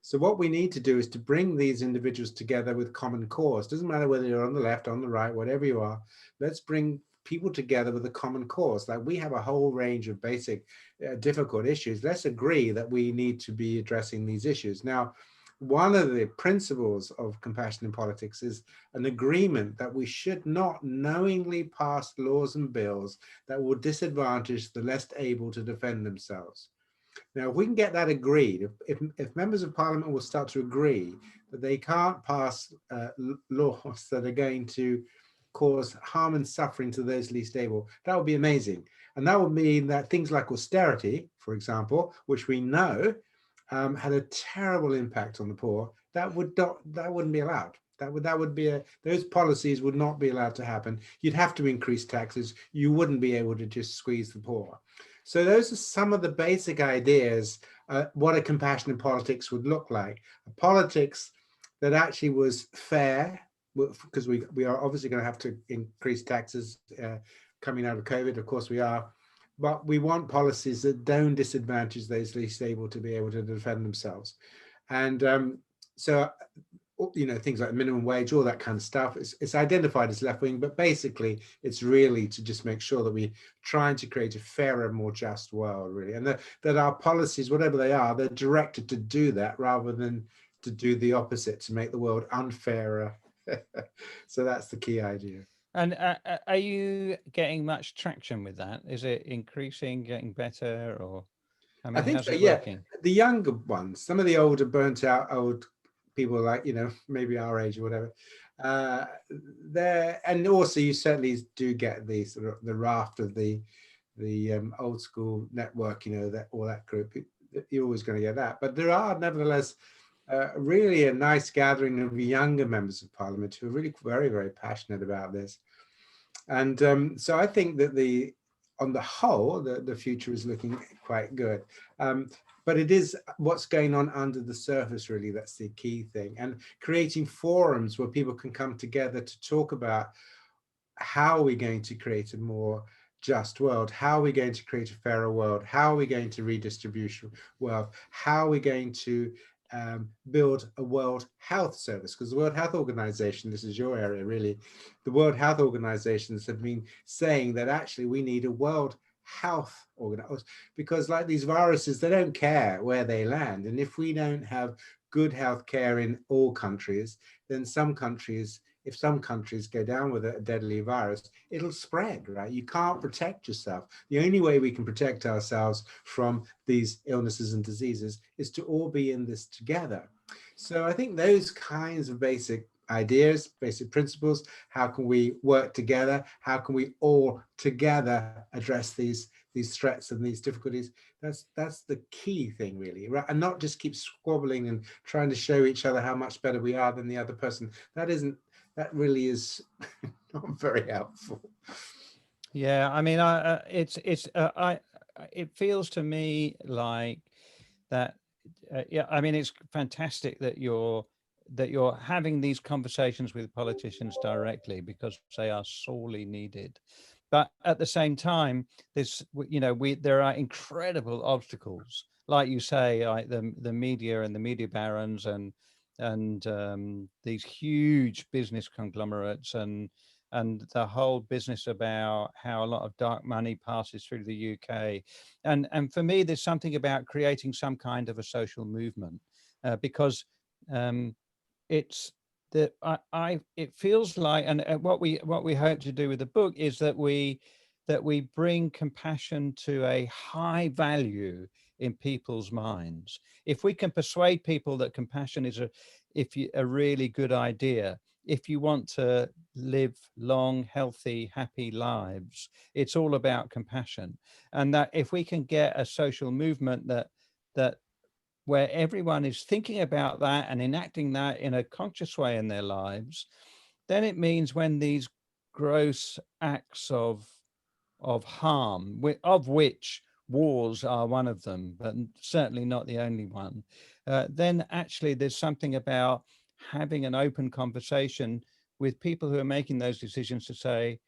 So what we need to do is to bring these individuals together with common cause. Doesn't matter whether you're on the left, on the right, whatever you are, let's bring people together with a common cause. Like, we have a whole range of basic difficult issues. Let's agree that we need to be addressing these issues. Now, one of the principles of compassion in politics is an agreement that we should not knowingly pass laws and bills that will disadvantage the less able to defend themselves. Now, if we can get that agreed, if members of parliament will start to agree that they can't pass laws that are going to cause harm and suffering to those least able, that would be amazing. And that would mean that things like austerity, for example, which we know had a terrible impact on the poor, that wouldn't be allowed. Those policies would not be allowed to happen. You'd have to increase taxes. You wouldn't be able to just squeeze the poor. So those are some of the basic ideas, what a compassionate politics would look like. A politics that actually was fair, because we are obviously going to have to increase taxes coming out of COVID, of course we are. But we want policies that don't disadvantage those least able to be able to defend themselves. And so, you know, things like minimum wage, all that kind of stuff, it's identified as left wing, but basically it's really to just make sure that we're trying to create a fairer, more just world, really. And that our policies, whatever they are, they're directed to do that rather than to do the opposite, to make the world unfairer. So that's the key idea. And are you getting much traction with that? Is it increasing, getting better, or I think how's so, it yeah. working? The younger ones, some of the older, burnt out old people, like, you know, maybe our age or whatever, and also you certainly do get the sort of the raft of the old school network, you know, that all that group. You're always going to get that, but there are nevertheless really a nice gathering of younger members of parliament who are really very, very passionate about this. And so I think that on the whole, the future is looking quite good. But it is what's going on under the surface, really, that's the key thing. And creating forums where people can come together to talk about how are we going to create a more just world? How are we going to create a fairer world? How are we going to redistribute wealth? How are we going to build a World Health Service? Because the World Health Organization, this is your area really, the World Health Organizations have been saying that actually we need a World Health Organization, because like these viruses, they don't care where they land. And if we don't have good health care in all countries, then if some countries go down with a deadly virus, it'll spread, right? You can't protect yourself. The only way we can protect ourselves from these illnesses and diseases is to all be in this together. So I think those kinds of basic ideas, basic principles. How can we work together? How can we all together address these threats and these difficulties? That's the key thing, really, right? And not just keep squabbling and trying to show each other how much better we are than the other person. That really is not very helpful. Yeah, I mean, it feels to me like that. Yeah, I mean, it's fantastic that you're having these conversations with politicians directly, because they are sorely needed. But at the same time, there are incredible obstacles, like you say, like the media and the media barons and these huge business conglomerates and the whole business about how a lot of dark money passes through the UK. And for me, there's something about creating some kind of a social movement, because it's that it feels like, and what we hope to do with the book is that we bring compassion to a high value in people's minds. If we can persuade people that compassion is a really good idea, if you want to live long, healthy, happy lives, it's all about compassion. And that if we can get a social movement that where everyone is thinking about that and enacting that in a conscious way in their lives, then it means when these gross acts of harm, of which wars are one of them, but certainly not the only one, then actually there's something about having an open conversation with people who are making those decisions to say,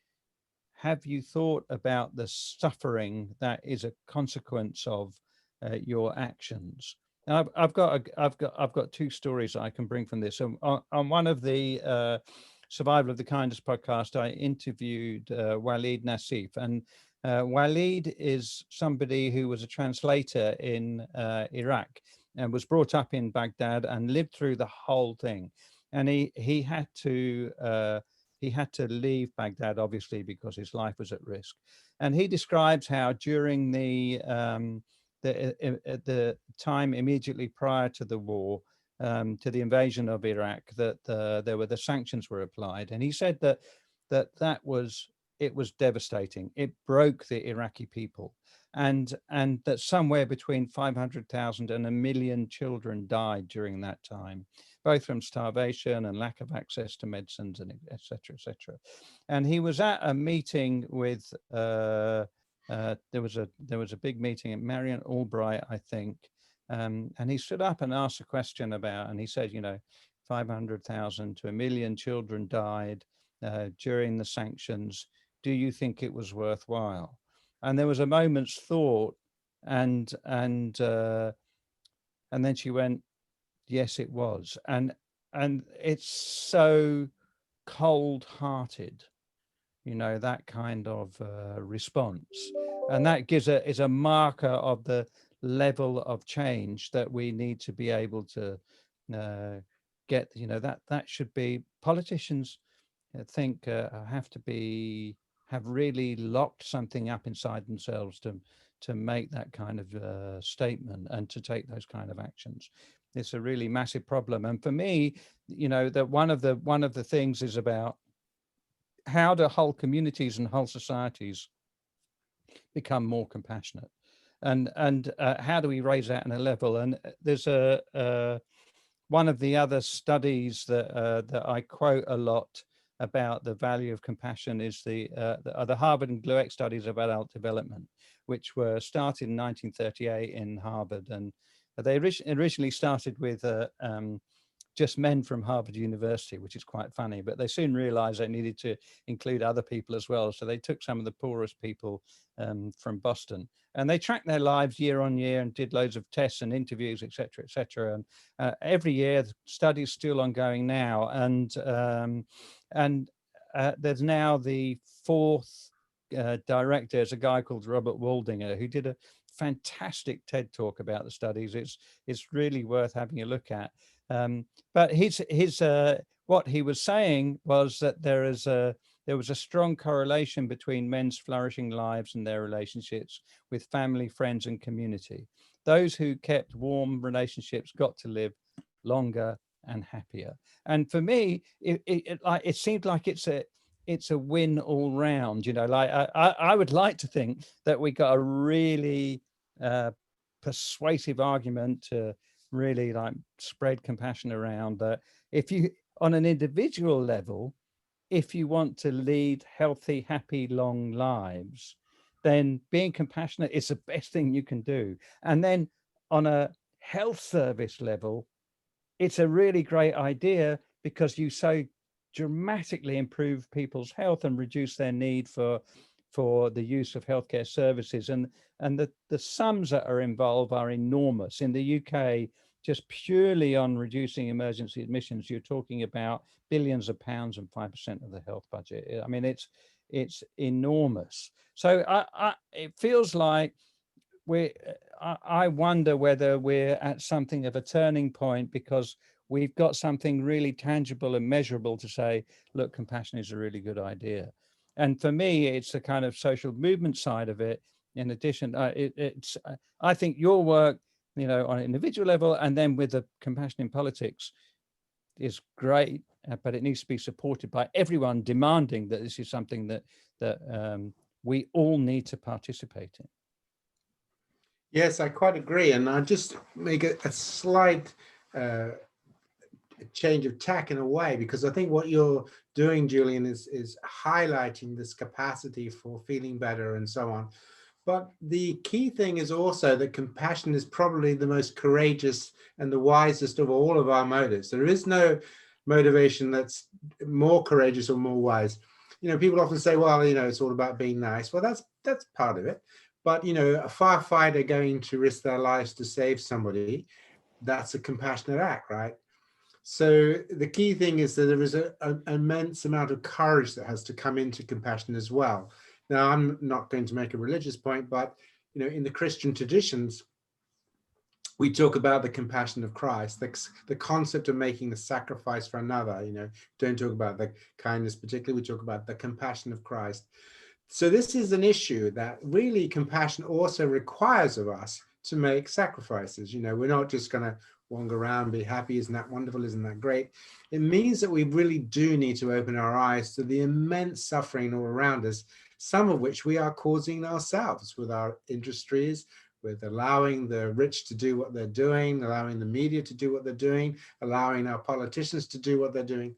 have you thought about the suffering that is a consequence of your actions? And I've got two stories I can bring from this. So on one of the Survival of the Kindest podcast, I interviewed Walid Nassif, and Walid is somebody who was a translator in Iraq and was brought up in Baghdad and lived through the whole thing. And he had to leave Baghdad, obviously, because his life was at risk. And he describes how during the time immediately prior to the war, to the invasion of Iraq, that the sanctions were applied, and he said that was devastating. It broke the Iraqi people, and that somewhere between 500,000 and 1 million children died during that time, both from starvation and lack of access to medicines, and et cetera, et cetera. And he was at a meeting with there was a big meeting at Marion Albright, I think, and he stood up and asked a question about, and he said, 500,000 to 1 million children died during the sanctions. Do you think it was worthwhile? And there was a moment's thought, and then she went, yes, it was. And it's so cold-hearted, that kind of response. And that is a marker of the level of change that we need to be able to get. That should be, politicians think have really locked something up inside themselves to make that kind of statement and to take those kind of actions. It's a really massive problem. And for me, that one of the things is about how do whole communities and whole societies become more compassionate, and how do we raise that in a level? And there's one of the other studies that I quote a lot about the value of compassion is the Harvard and Glueck studies of adult development, which were started in 1938 in Harvard, and they originally started with just men from Harvard University, which is quite funny, but they soon realized they needed to include other people as well. So they took some of the poorest people from Boston, and they tracked their lives year on year and did loads of tests and interviews, et cetera, et cetera. And every year, the study's still ongoing now. And there's now the fourth director, is a guy called Robert Waldinger, who did a fantastic TED talk about the studies. It's really worth having a look at. But his what he was saying was that there was a strong correlation between men's flourishing lives and their relationships with family, friends, and community. Those who kept warm relationships got to live longer and happier. And for me, it seemed like it's a win all round. You know, like I would like to think that we got a really persuasive argument to really like spread compassion around, that if you, on an individual level, if you want to lead healthy, happy, long lives, then being compassionate is the best thing you can do. And then on a health service level, it's a really great idea because you so dramatically improve people's health and reduce their need for the use of healthcare services. And the sums that are involved are enormous. In the UK, just purely on reducing emergency admissions, you're talking about billions of pounds and 5% of the health budget. I mean, it's enormous. So it feels like I wonder whether we're at something of a turning point, because we've got something really tangible and measurable to say, look, compassion is a really good idea. And for me, it's the kind of social movement side of it. In addition, I think your work, you know, on an individual level, and then with the compassion in politics, is great, but it needs to be supported by everyone demanding that this is something that we all need to participate in. Yes, I quite agree. And I'll just make a slight change of tack in a way, because I think what you're doing, Julian, is highlighting this capacity for feeling better and so on. But the key thing is also that compassion is probably the most courageous and the wisest of all of our motives. There is no motivation that's more courageous or more wise. You know, people often say, well, you know, it's all about being nice. Well, that's part of it. But, you know, a firefighter going to risk their lives to save somebody, that's a compassionate act, right? So the key thing is that there is an immense amount of courage that has to come into compassion as well. Now, I'm not going to make a religious point, but, you know, in the Christian traditions, we talk about the compassion of Christ, the concept of making a sacrifice for another. You know, don't talk about the kindness particularly, we talk about the compassion of Christ. So this is an issue that really compassion also requires of us to make sacrifices. You know, we're not just going to wander around, be happy, isn't that wonderful, isn't that great? It means that we really do need to open our eyes to the immense suffering all around us, some of which we are causing ourselves with our industries, with allowing the rich to do what they're doing, allowing the media to do what they're doing, allowing our politicians to do what they're doing.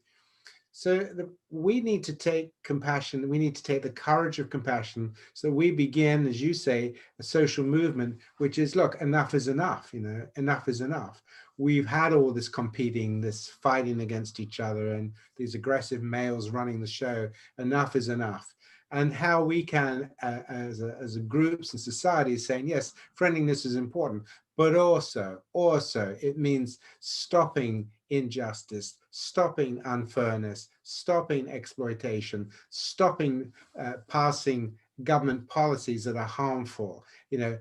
So we need to take compassion, we need to take the courage of compassion, so that we begin, as you say, a social movement, which is, look, enough is enough, you know, enough is enough. We've had all this competing, this fighting against each other, and these aggressive males running the show. Enough is enough. And how we can, as a groups and societies, saying, yes, friendliness is important, but also it means stopping injustice, stopping unfairness, stopping exploitation, stopping passing government policies that are harmful. You know,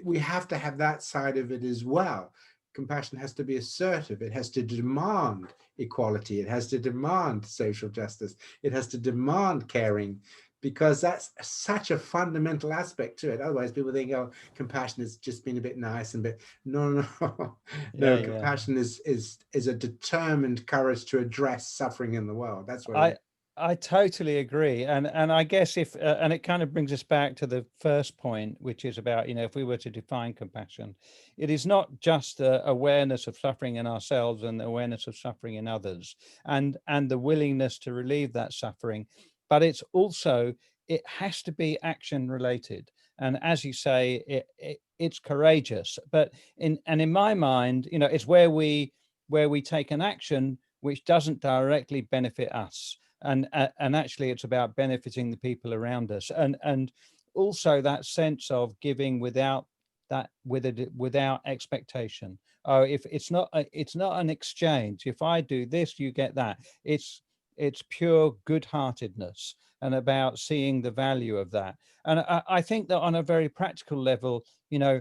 we have to have that side of it as well. Compassion has to be assertive. It has to demand equality. It has to demand social justice. It has to demand caring, because that's such a fundamental aspect to it. Otherwise, people think, oh, compassion is just being a bit nice and bit. No. Yeah. Compassion is a determined courage to address suffering in the world. That's what I totally agree, and I guess if and it kind of brings us back to the first point, which is about, you know, if we were to define compassion, it is not just awareness of suffering in ourselves and awareness of suffering in others, and the willingness to relieve that suffering, but it's also, it has to be action related, and as you say, it's courageous, but in my mind, you know, it's where we take an action which doesn't directly benefit us. And actually it's about benefiting the people around us, and also that sense of giving without expectation. Oh, if it's not an exchange. If I do this, you get that. It's pure good-heartedness, and about seeing the value of that. And I think that on a very practical level, you know,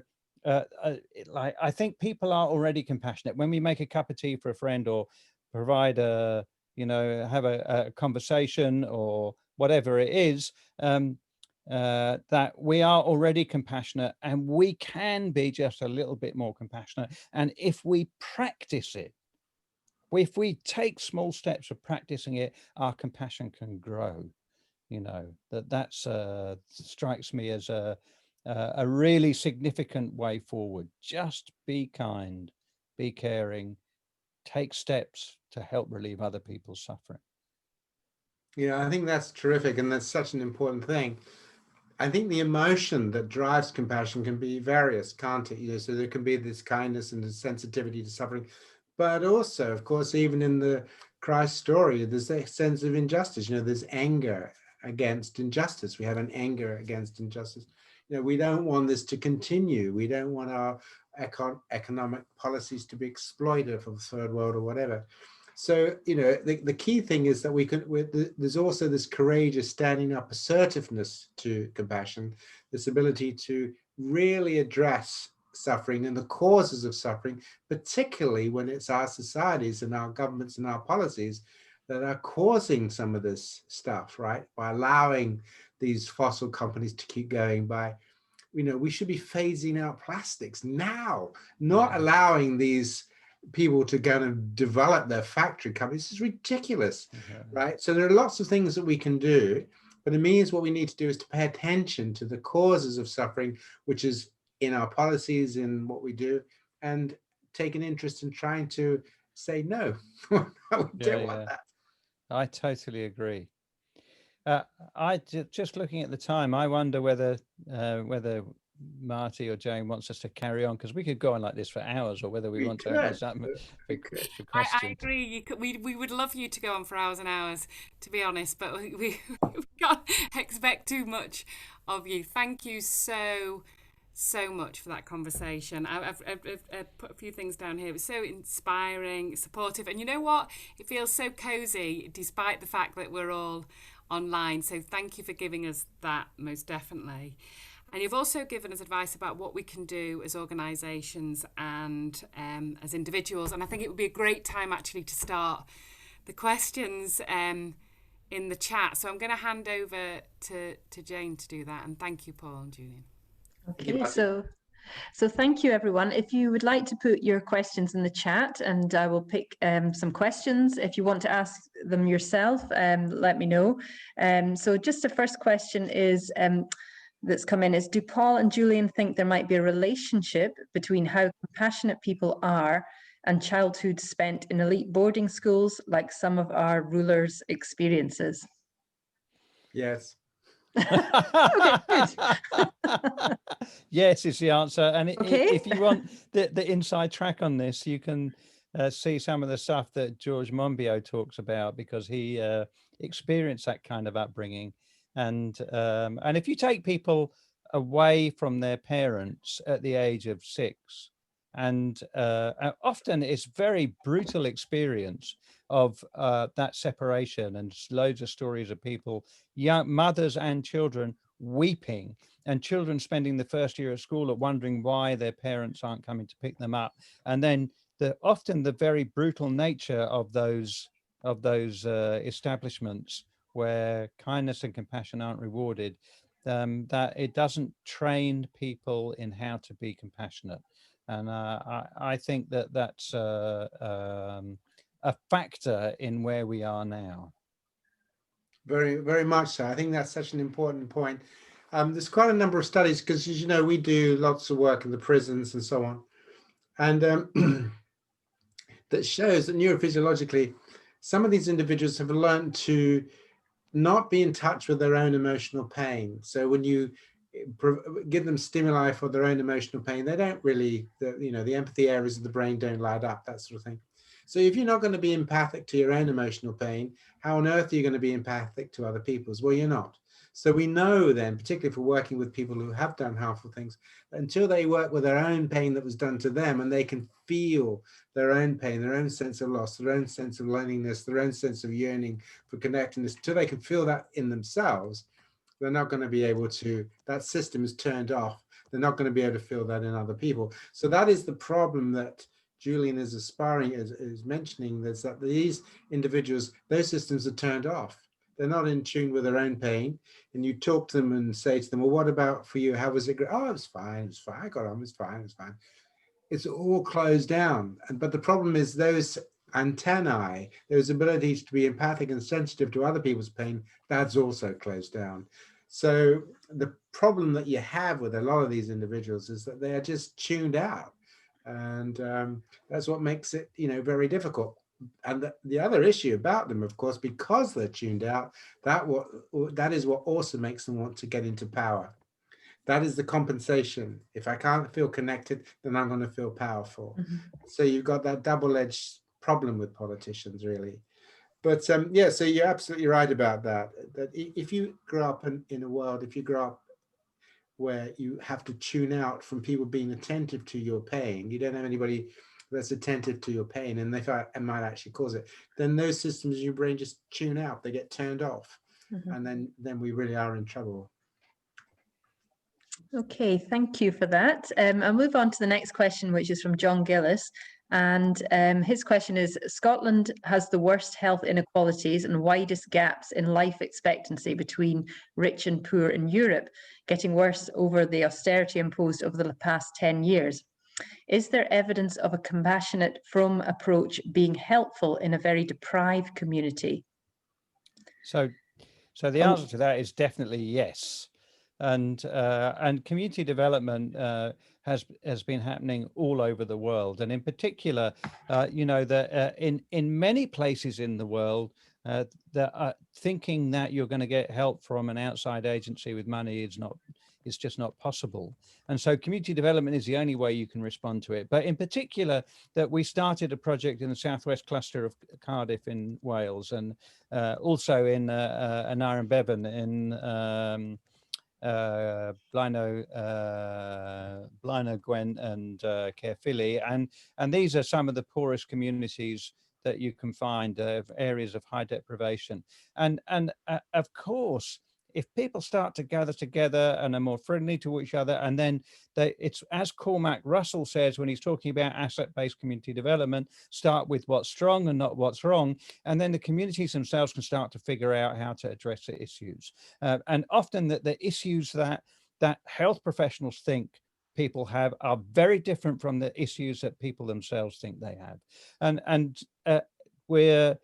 like, I think people are already compassionate when we make a cup of tea for a friend, or provide a, you know, have a conversation or whatever it is, that we are already compassionate, and we can be just a little bit more compassionate. And if we practice it, if we take small steps of practicing it, our compassion can grow. You know, that's strikes me as a really significant way forward. Just be kind, be caring, take steps to help relieve other people's suffering. Yeah, I think that's terrific, and that's such an important thing. I think the emotion that drives compassion can be various, can't it? You know, so there can be this kindness and the sensitivity to suffering, but also, of course, even in the Christ story, there's a sense of injustice. You know, there's anger against injustice. We have an anger against injustice. You know, we don't want this to continue. We don't want our economic policies to be exploited for the third world or whatever. So, you know, the key thing is that there's also this courageous standing up assertiveness to compassion, this ability to really address suffering and the causes of suffering, particularly when it's our societies and our governments and our policies that are causing some of this stuff, right? By allowing these fossil companies to keep going, by, you know, we should be phasing out plastics now, not allowing these people to kind of develop their factory companies. This is ridiculous, right? So there are lots of things that we can do, but it means what we need to do is to pay attention to the causes of suffering, which is in our policies, in what we do, and take an interest in trying to say no. We don't want that. I totally agree. Just looking at the time, I wonder whether Marty or Jane wants us to carry on, because we could go on like this for hours, or whether we want to open this up for questions. I agree. We would love you to go on for hours and hours, to be honest, but we can't expect too much of you. Thank you so much for that conversation. I've put a few things down here. It was so inspiring, supportive, and you know what? It feels so cozy, despite the fact that we're all online. So thank you for giving us that, most definitely. And you've also given us advice about what we can do as organisations and as individuals. And I think it would be a great time actually to start the questions in the chat. So I'm going to hand over to Jane to do that. And thank you, Paul and Julian. Okay, so thank you, everyone. If you would like to put your questions in the chat, and I will pick some questions. If you want to ask them yourself, let me know. So just the first question is that's come in is, do Paul and Julian think there might be a relationship between how compassionate people are and childhood spent in elite boarding schools, like some of our rulers' experiences? Yes. Okay, good. Yes is the answer. And Okay. if you want the inside track on this, you can see some of the stuff that George Monbiot talks about, because he experienced that kind of upbringing. And if you take people away from their parents at the age of 6, and often it's very brutal experience of that separation, and loads of stories of people, young mothers and children, weeping, and children spending the first year of school at wondering why their parents aren't coming to pick them up. And then often the very brutal nature of those establishments where kindness and compassion aren't rewarded, that it doesn't train people in how to be compassionate. And I think that's a factor in where we are now. Very, very much so. I think that's such an important point. There's quite a number of studies, because, as you know, we do lots of work in the prisons and so on. And that shows that neurophysiologically, some of these individuals have learned to not be in touch with their own emotional pain. So when you give them stimuli for their own emotional pain, they don't really, the empathy areas of the brain don't light up, that sort of thing. So if you're not going to be empathic to your own emotional pain, how on earth are you going to be empathic to other people's? Well, you're not. So we know then, particularly for working with people who have done harmful things, that until they work with their own pain that was done to them, and they can feel their own pain, their own sense of loss, their own sense of loneliness, their own sense of yearning for connectedness, until they can feel that in themselves, they're not going to be able to, that system is turned off. They're not going to be able to feel that in other people. So that is the problem that Julian is is mentioning, is that these individuals, those systems are turned off. They're not in tune with their own pain. And you talk to them and say to them, well, what about for you? How was it? Oh, it was fine. It was fine. I got on. It was fine. It was fine. It's all closed down. But the problem is those antennae, those abilities to be empathic and sensitive to other people's pain, that's also closed down. So the problem that you have with a lot of these individuals is that they are just tuned out. And that's what makes it, very difficult. And the other issue about them, of course, because they're tuned out, that is what also makes them want to get into power. That is the compensation. If I can't feel connected, then I'm going to feel powerful. So you've got that double-edged problem with politicians, really. But yeah, so you're absolutely right about that. That if you grow up in a world, if you grow up where you have to tune out from people being attentive to your pain, you don't have anybody that's attentive to your pain, and it might actually cause it, then those systems in your brain just tune out, they get turned off. And then we really are in trouble. Okay, thank you for that. I'll move on to the next question, which is from John Gillis. And his question is, Scotland has the worst health inequalities and widest gaps in life expectancy between rich and poor in Europe, getting worse over the austerity imposed over the past 10 years. Is there evidence of a compassionate, from approach being helpful in a very deprived community? So the answer to that is definitely yes. And community development has been happening all over the world, and in particular, that in many places in the world, that thinking that you're going to get help from an outside agency with money is just not possible. And so community development is the only way you can respond to it. But in particular, that we started a project in the southwest cluster of Cardiff in Wales, and also in Aneurin Bevan in Blaenau Gwent and Caerphilly, and these are some of the poorest communities that you can find, areas of high deprivation, and of course, if people start to gather together and are more friendly to each other, and then it's as Cormac Russell says when he's talking about asset-based community development, start with what's strong and not what's wrong, and then the communities themselves can start to figure out how to address the issues. And often the issues that health professionals think people have are very different from the issues that people themselves think they have. And we're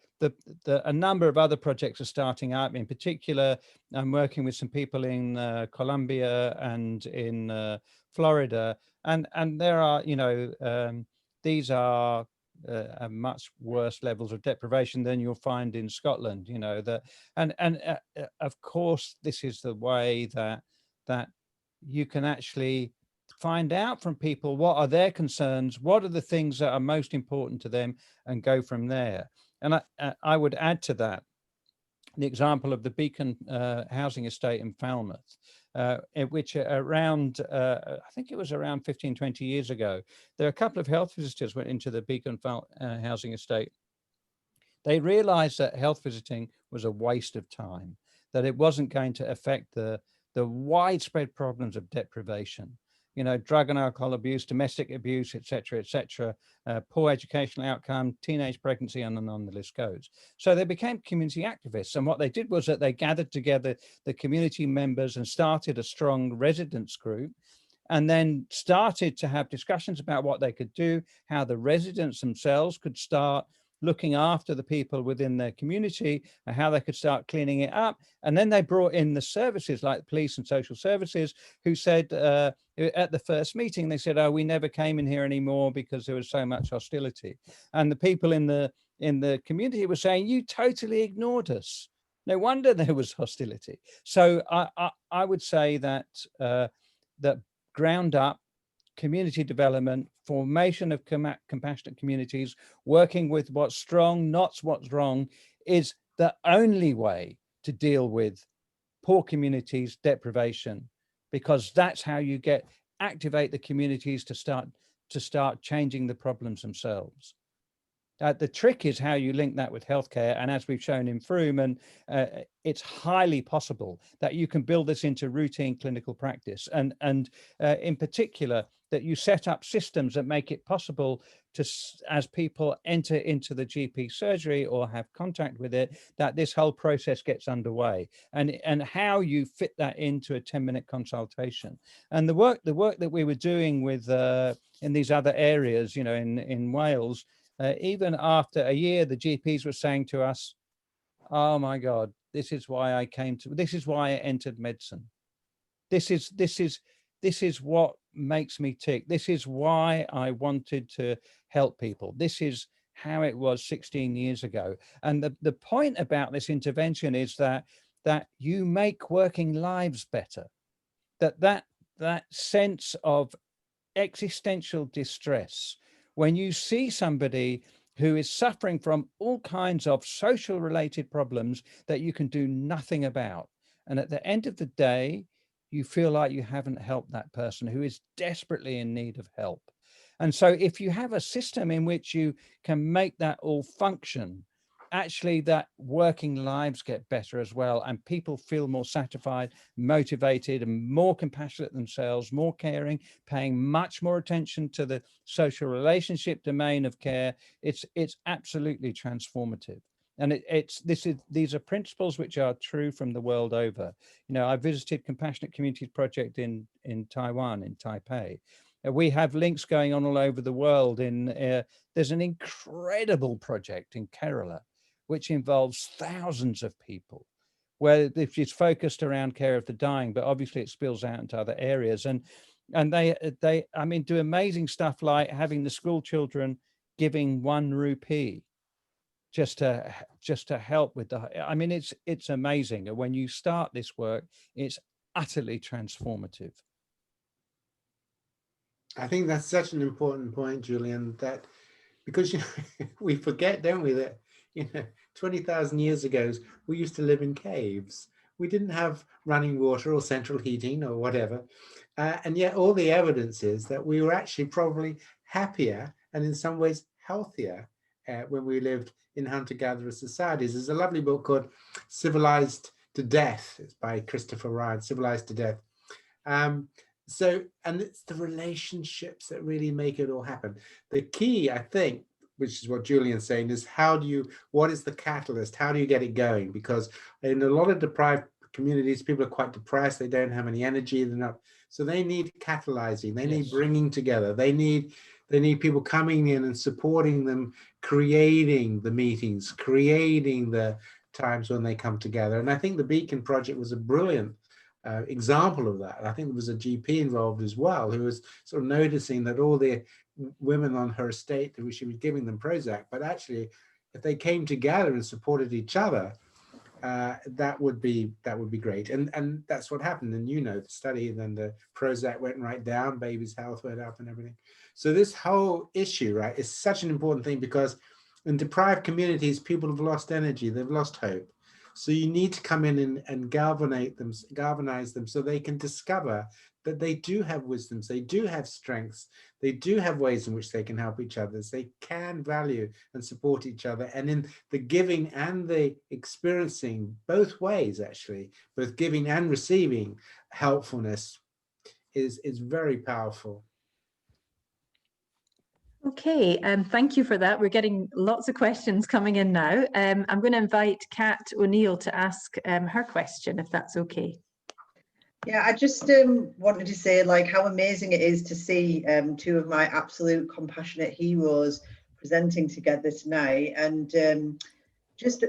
a number of other projects are starting up. In particular, I'm working with some people in Colombia and in Florida, and there are, these are much worse levels of deprivation than you'll find in Scotland. Of course, this is the way that you can actually find out from people what are their concerns, what are the things that are most important to them, and go from there. And I would add to that the example of the Beacon housing estate in Falmouth, in which around, I think it was around 15, 20 years ago, there are a couple of health visitors went into the Beacon housing estate. They realized that health visiting was a waste of time, that it wasn't going to affect the widespread problems of deprivation. Drug and alcohol abuse, domestic abuse, etc., poor educational outcome, teenage pregnancy, and on the list goes. So they became community activists. And what they did was that they gathered together the community members and started a strong residents group, and then started to have discussions about what they could do, how the residents themselves could start looking after the people within their community, and how they could start cleaning it up. And then they brought in the services like police and social services, who said at the first meeting, they said, oh, we never came in here anymore because there was so much hostility. And the people in the community were saying, you totally ignored us. No wonder there was hostility. So I would say that that ground up community development, formation of compassionate communities, working with what's strong, not what's wrong, is the only way to deal with poor communities, deprivation, because that's how you activate the communities to start changing the problems themselves. The trick is how you link that with healthcare, and as we've shown in Froome, and it's highly possible that you can build this into routine clinical practice, and in particular that you set up systems that make it possible to, as people enter into the GP surgery or have contact with it, that this whole process gets underway, and how you fit that into a 10-minute consultation. And the work that we were doing with in these other areas, in Wales, even after a year, the GPs were saying to us, oh my God, this is why I entered medicine. This is what makes me tick. This is why I wanted to help people. This is how it was 16 years ago. And the point about this intervention is that you make working lives better. That sense of existential distress, when you see somebody who is suffering from all kinds of social related problems that you can do nothing about, and at the end of the day, you feel like you haven't helped that person who is desperately in need of help. And so if you have a system in which you can make that all function, actually that working lives get better as well, and people feel more satisfied, motivated, and more compassionate themselves, more caring, paying much more attention to the social relationship domain of care. It's absolutely transformative. And these are principles which are true from the world over. You know, I visited Compassionate Communities Project in Taiwan, in Taipei. We have links going on all over the world. There's an incredible project in Kerala, which involves thousands of people, where it's focused around care of the dying, but obviously it spills out into other areas. And they I mean, do amazing stuff like having the school children giving 1 rupee just to help with I mean, it's amazing. And when you start this work, it's utterly transformative. I think that's such an important point, Julian, that because, you know, we forget, don't we, that, you know, 20,000 years ago, we used to live in caves. We didn't have running water or central heating or whatever. And yet all the evidence is that we were actually probably happier and in some ways healthier when we lived in hunter-gatherer societies. There's a lovely book called Civilized to Death. It's by Christopher Ryan, Civilized to Death. So, and it's the relationships that really make it all happen. The key, I think, which is what Julian's saying, is what is the catalyst? How do you get it going? Because in a lot of deprived communities, people are quite depressed. They don't have any energy. They're not, so they need catalyzing. They need bringing together. They need people coming in and supporting them, creating the meetings, creating the times when they come together. And I think the Beacon Project was a brilliant example of that. I think there was a GP involved as well who was sort of noticing that all the women on her estate, that she was giving them Prozac, but actually if they came together and supported each other, that would be great. And that's what happened. And you know the study, and then the Prozac went right down, baby's health went up and everything. So this whole issue, right, is such an important thing, because in deprived communities, people have lost energy, they've lost hope. So you need to come in and galvanize them so they can discover that they do have wisdoms, they do have strengths, they do have ways in which they can help each other, they can value and support each other. And in the giving and the experiencing, both ways actually, both giving and receiving helpfulness is very powerful. Okay, thank you for that. We're getting lots of questions coming in now. I'm going to invite Kat O'Neill to ask her question, if that's okay. Yeah, I just wanted to say, like, how amazing it is to see 2 of my absolute compassionate heroes presenting together tonight. And just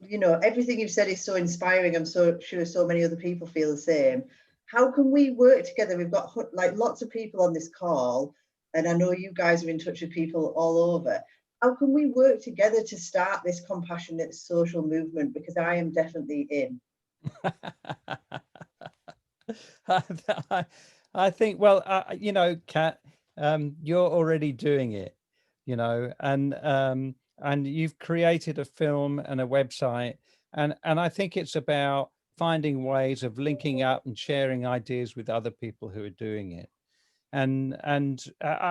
you know, everything you've said is so inspiring. I'm so sure so many other people feel the same. How can we work together? We've got like lots of people on this call, and I know you guys are in touch with people all over. How can we work together to start this compassionate social movement? Because I am definitely in. I think, well, you know, Kat, you're already doing it, you know, and you've created a film and a website, and I think it's about finding ways of linking up and sharing ideas with other people who are doing it. And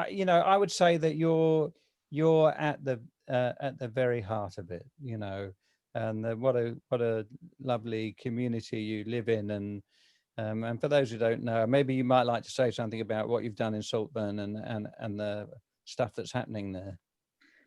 you know, I would say that you're at the very heart of it, you know, and what a lovely community you live in. And for those who don't know, maybe you might like to say something about what you've done in Saltburn and the stuff that's happening there.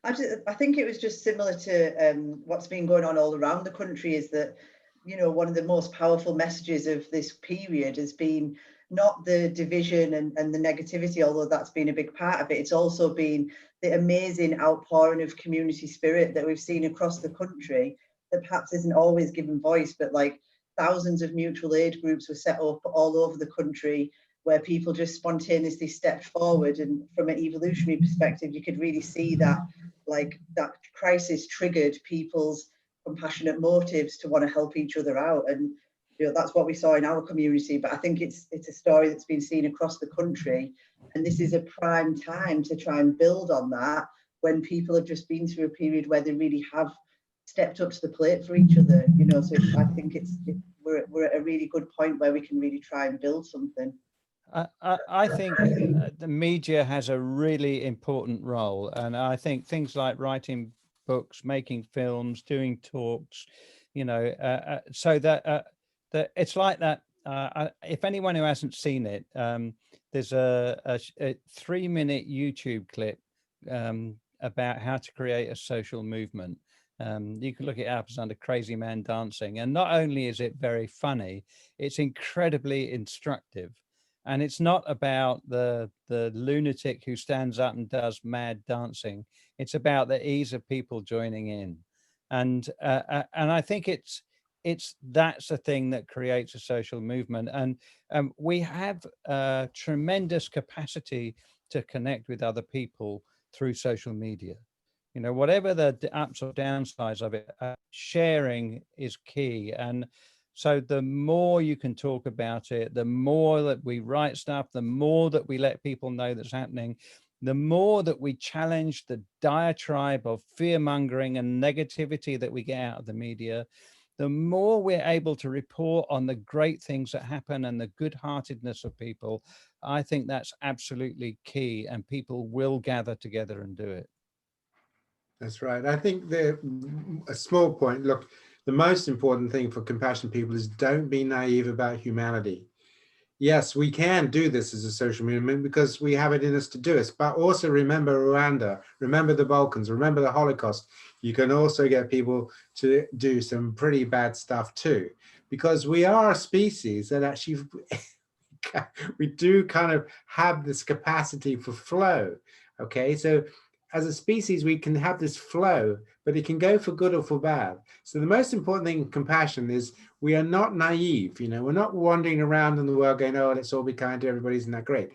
I think it was just similar to what's been going on all around the country, is that, you know, one of the most powerful messages of this period has been not the division and the negativity, although that's been a big part of it. It's also been the amazing outpouring of community spirit that we've seen across the country that perhaps isn't always given voice, but like thousands of mutual aid groups were set up all over the country where people just spontaneously stepped forward. And from an evolutionary perspective, you could really see that, like, that crisis triggered people's compassionate motives to want to help each other out. And you know, that's what we saw in our community. But I think it's a story that's been seen across the country, and this is a prime time to try and build on that when people have just been through a period where they really have stepped up to the plate for each other. You know, so I think we're at a really good point where we can really try and build something. I think the media has a really important role, and I think things like writing books, making films, doing talks, you know, so that it's like that. If anyone who hasn't seen it, there's a 3-minute YouTube clip about how to create a social movement. You can look it up as under Crazy Man Dancing, and not only is it very funny, it's incredibly instructive. And it's not about the lunatic who stands up and does mad dancing. It's about the ease of people joining in, and I think that's a thing that creates a social movement. And we have a tremendous capacity to connect with other people through social media. You know, whatever the ups or downsides of it, sharing is key. And so the more you can talk about it, the more that we write stuff, the more that we let people know that's happening, the more that we challenge the diatribe of fear-mongering and negativity that we get out of the media, the more we're able to report on the great things that happen and the good-heartedness of people. I think that's absolutely key, and people will gather together and do it. That's right. I think a small point, look, the most important thing for compassionate people is don't be naive about humanity. Yes, we can do this as a social movement because we have it in us to do it. But also remember Rwanda, remember the Balkans, remember the Holocaust. You can also get people to do some pretty bad stuff too, because we are a species that actually, we do kind of have this capacity for flow. Okay, so as a species, we can have this flow, but it can go for good or for bad. So the most important thing in compassion is we are not naive. You know, we're not wandering around in the world going, oh, let's all be kind to everybody, isn't that great?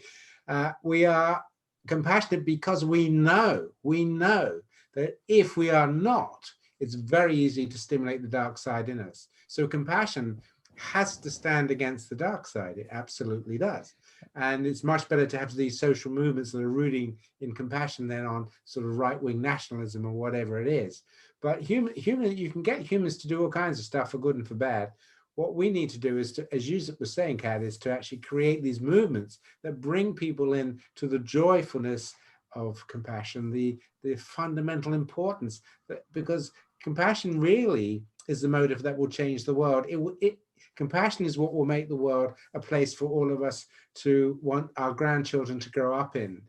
We are compassionate because we know that if we are not, it's very easy to stimulate the dark side in us. So compassion has to stand against the dark side. It absolutely does. And it's much better to have these social movements that are rooting in compassion than on sort of right-wing nationalism or whatever it is. But you can get humans to do all kinds of stuff for good and for bad. What we need to do is to, as you were saying, Kat, is to actually create these movements that bring people in to the joyfulness of compassion, the fundamental importance, because compassion really is the motive that will change the world. Compassion is what will make the world a place for all of us to want our grandchildren to grow up in.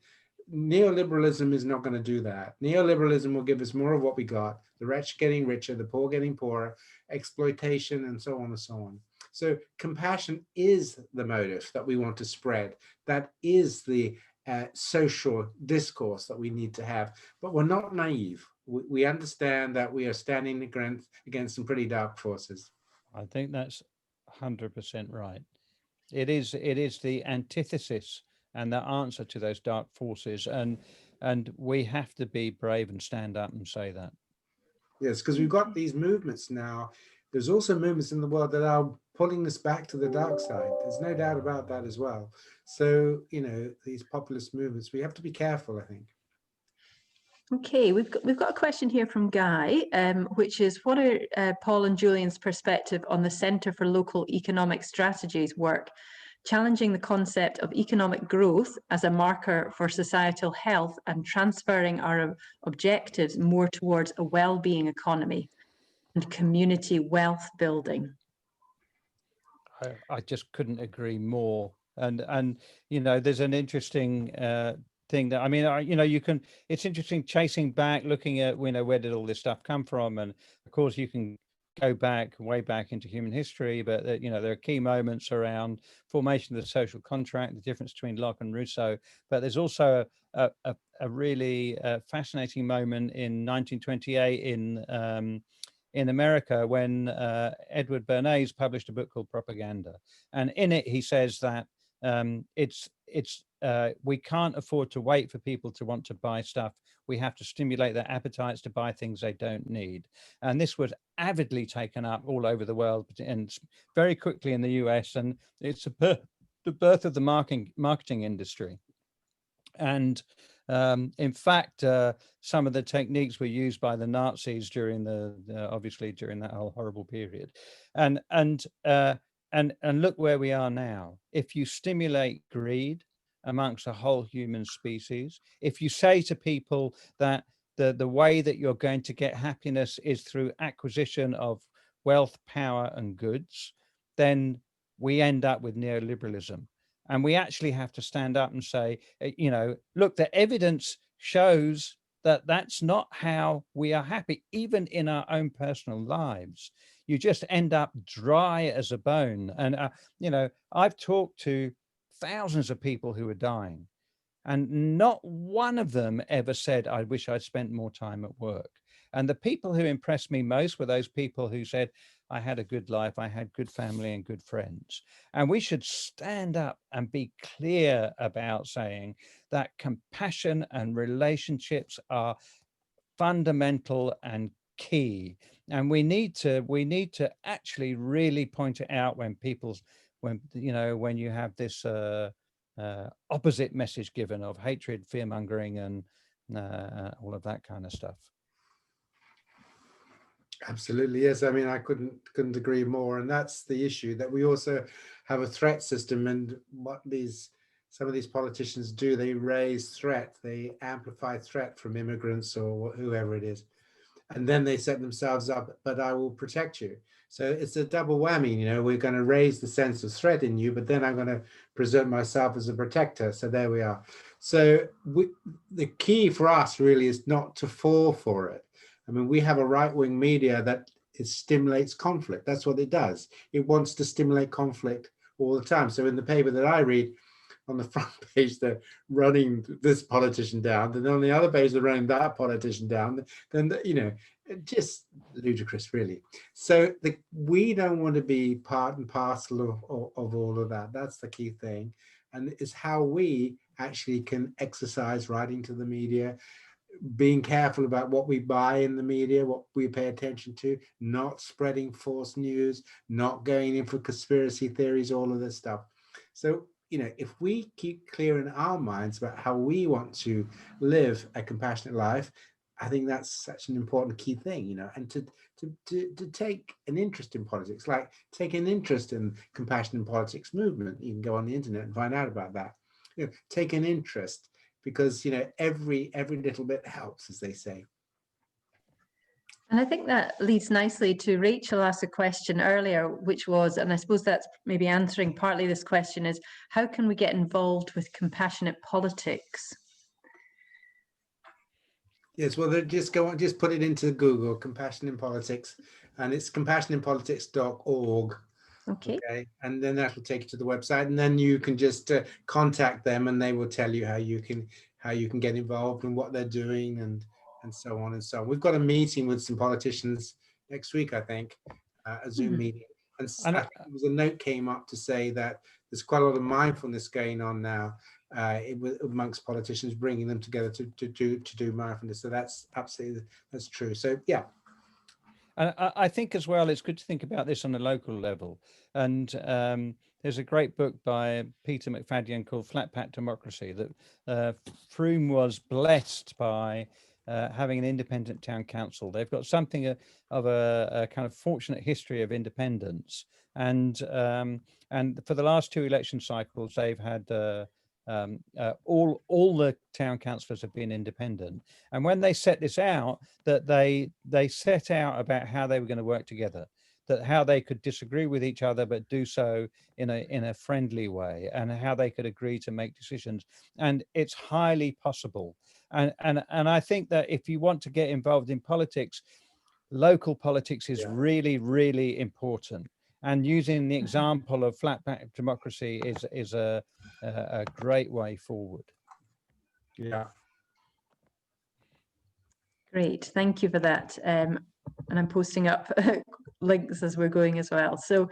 Neoliberalism is not going to do that. Neoliberalism will give us more of what we got, the rich getting richer, the poor getting poorer, exploitation, and so on and so on. So compassion is the motive that we want to spread. That is the social discourse that we need to have. But we're not naive. We understand that we are standing against some pretty dark forces. I think that's 100% right. It is the antithesis and the answer to those dark forces, and we have to be brave and stand up and say that. Yes, because we've got these movements now. There's also movements in the world that are pulling us back to the dark side. There's no doubt about that as well. So, you know, these populist movements, we have to be careful, I think. Okay, we've got a question here from Guy, which is, what are Paul and Julian's perspective on the Centre for Local Economic Strategies work, challenging the concept of economic growth as a marker for societal health and transferring our objectives more towards a well-being economy and community wealth building? I just couldn't agree more. And you know, there's an interesting thing that, I mean, you know, it's interesting chasing back, looking at, you know, where did all this stuff come from? And of course you can go back way back into human history, but there are key moments around formation of the social contract, the difference between Locke and Rousseau. But there's also a really fascinating moment in 1928 in America when Edward Bernays published a book called Propaganda, and in it he says that we can't afford to wait for people to want to buy stuff. We have to stimulate their appetites to buy things they don't need. And this was avidly taken up all over the world and very quickly in the US. And it's the birth of the marketing industry. And in fact, some of the techniques were used by the Nazis during obviously during that whole horrible period. And look where we are now. If you stimulate greed amongst a whole human species, if you say to people that the way that you're going to get happiness is through acquisition of wealth, power, and goods, then we end up with neoliberalism. And we actually have to stand up and say, look, the evidence shows that that's not how we are happy, even in our own personal lives. You just end up dry as a bone. And, I've talked to thousands of people who are dying, and not one of them ever said, I wish I'd spent more time at work. And the people who impressed me most were those people who said, I had a good life, I had good family and good friends. And we should stand up and be clear about saying that compassion and relationships are fundamental and key. And we need to actually really point it out when you have this opposite message given of hatred, fear mongering, and all of that kind of stuff. Absolutely, yes. I mean, I couldn't agree more. And that's the issue, that we also have a threat system. And what some of these politicians do, they raise threat, they amplify threat from immigrants or whoever it is. And then they set themselves up, but I will protect you. So it's a double whammy, we're going to raise the sense of threat in you, but then I'm going to present myself as a protector. So there we are. So the key for us really is not to fall for it. I mean, we have a right-wing media that stimulates conflict. That's what it does. It wants to stimulate conflict all the time. So in the paper that I read, on the front page, they're running this politician down, then on the other page, they're running that politician down. Then, just ludicrous, really. So we don't want to be part and parcel of all of that. That's the key thing. And it's how we actually can exercise writing to the media, being careful about what we buy in the media, what we pay attention to, not spreading false news, not going in for conspiracy theories, all of this stuff. So, if we keep clear in our minds about how we want to live a compassionate life, I think that's such an important key thing, and to take an interest in politics, like take an interest in Compassion in Politics movement. You can go on the internet and find out about that. Take an interest, because every little bit helps, as they say. And I think that leads nicely to Rachel asked a question earlier, which was, and I suppose that's maybe answering partly this question, is how can we get involved with compassionate politics? Yes, well, just put it into Google, Compassion in Politics, and it's compassioninpolitics.org. Okay. And then that'll take you to the website, and then you can just contact them, and they will tell you how you can get involved and what they're doing, and so on and so on. We've got a meeting with some politicians next week, I think, a Zoom meeting. And I think there was a note came up to say that there's quite a lot of mindfulness going on now amongst politicians, bringing them together to do mindfulness. So that's true. So yeah. And I think as well, it's good to think about this on a local level. And there's a great book by Peter McFadden called Flat Pack Democracy, that Frome was blessed by having an independent town council. They've got something of a kind of fortunate history of independence. And for the last two election cycles, they've had all the town councillors have been independent. And when they set this out, that they set out about how they were going to work together, that how they could disagree with each other, but do so in a friendly way, and how they could agree to make decisions. And it's highly possible. And I think that if you want to get involved in politics, local politics is Yeah. really, really important. And using the example of flat-back democracy is a great way forward. Yeah. Great, thank you for that. And I'm posting up links as we're going as well. So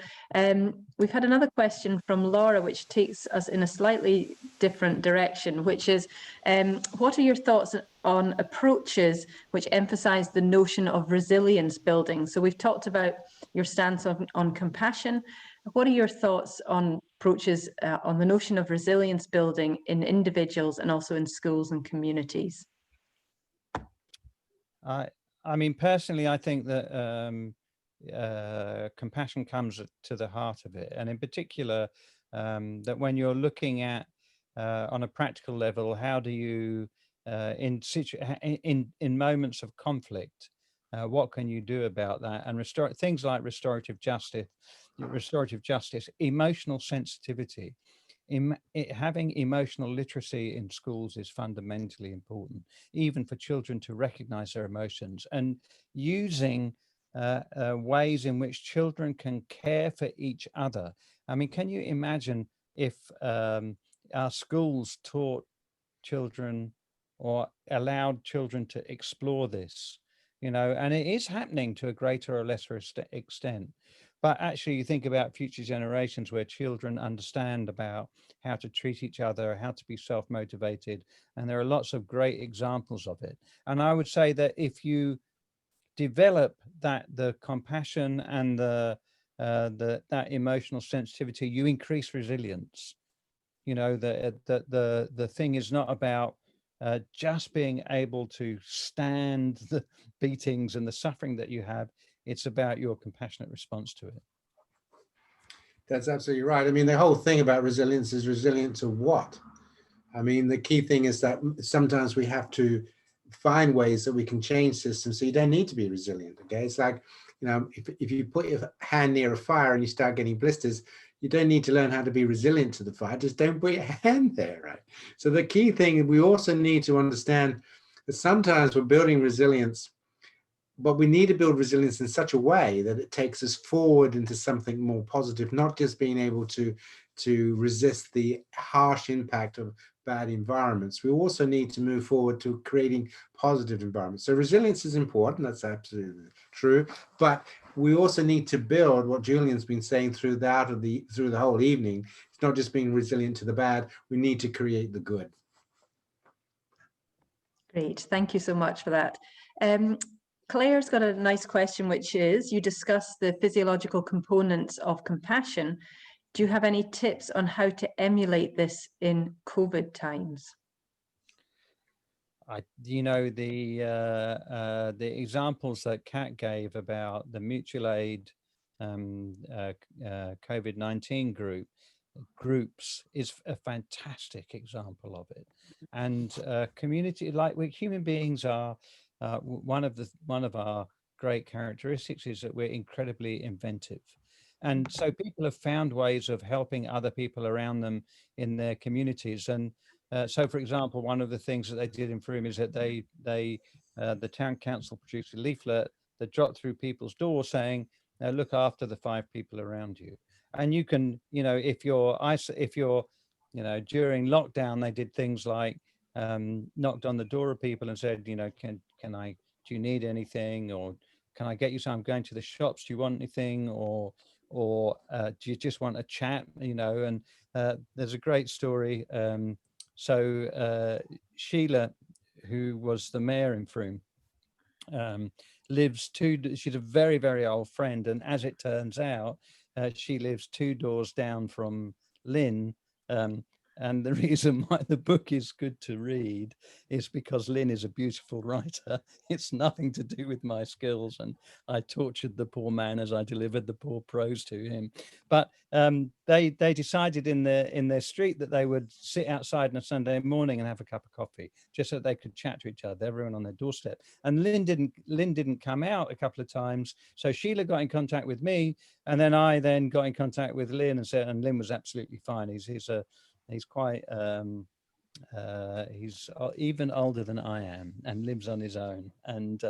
we've had another question from Laura, which takes us in a slightly different direction, which is, what are your thoughts on approaches which emphasize the notion of resilience building? So we've talked about your stance on compassion. What are your thoughts on approaches on the notion of resilience building in individuals and also in schools and communities? I mean, personally, I think that compassion comes to the heart of it, and in particular, that when you're looking at on a practical level, how do you in moments of conflict, what can you do about that? And restore things like restorative justice, emotional sensitivity. Having emotional literacy in schools is fundamentally important, even for children to recognize their emotions, and using ways in which children can care for each other. I mean, can you imagine if our schools taught children or allowed children to explore this, you know, and it is happening to a greater or lesser extent. But actually, you think about future generations where children understand about how to treat each other, how to be self-motivated, and there are lots of great examples of it. And I would say that if you develop the compassion and that emotional sensitivity, you increase resilience. You know, the thing is not about just being able to stand the beatings and the suffering that you have. It's about your compassionate response to it. That's absolutely right. I mean, the whole thing about resilience is resilient to what? I mean, the key thing is that sometimes we have to find ways that we can change systems, so you don't need to be resilient. Okay, it's like, you know, if you put your hand near a fire and you start getting blisters, you don't need to learn how to be resilient to the fire. Just don't put your hand there, right? So the key thing, we also need to understand that sometimes we're building resilience, but we need to build resilience in such a way that it takes us forward into something more positive, not just being able to resist the harsh impact of bad environments. We also need to move forward to creating positive environments. So resilience is important, that's absolutely true, but we also need to build what Julian's been saying through the whole evening. It's not just being resilient to the bad, we need to create the good. Great, thank you so much for that. Claire's got a nice question, which is, you discuss the physiological components of compassion. Do you have any tips on how to emulate this in COVID times? You know, the examples that Kat gave about the mutual aid COVID-19 groups is a fantastic example of it. And community, like we human beings are, one of our great characteristics is that we're incredibly inventive. And so people have found ways of helping other people around them in their communities. And so, for example, one of the things that they did in Frome is that the town council produced a leaflet that dropped through people's doors saying, look after the 5 people around you. And you can, you know, if you're, you know, during lockdown, they did things like knocked on the door of people and said, you know, do you need anything? Or can I get you some? I'm going to the shops. Do you want anything? Or do you just want a chat? You know, and there's a great story. So Sheila, who was the mayor in Frome, she's a very, very old friend. And as it turns out, she lives 2 doors down from Lynn. And the reason why the book is good to read is because Lynn is a beautiful writer. It's nothing to do with my skills. And I tortured the poor man as I delivered the poor prose to him. But they decided in their street that they would sit outside on a Sunday morning and have a cup of coffee, just so they could chat to each other, everyone on their doorstep. And Lynn didn't come out a couple of times. So Sheila got in contact with me, and then I got in contact with Lynn and Lynn was absolutely fine. He's quite, he's even older than I am and lives on his own. And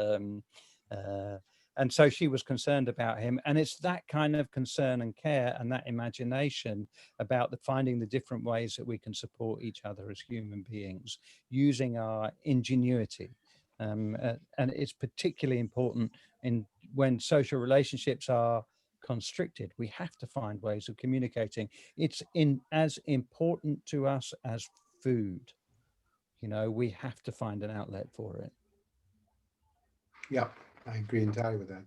and so she was concerned about him. And it's that kind of concern and care and that imagination about finding the different ways that we can support each other as human beings using our ingenuity. And it's particularly important when social relationships are constricted. We have to find ways of communicating. It's as important to us as food. You know, we have to find an outlet for it. Yeah, I agree entirely with that.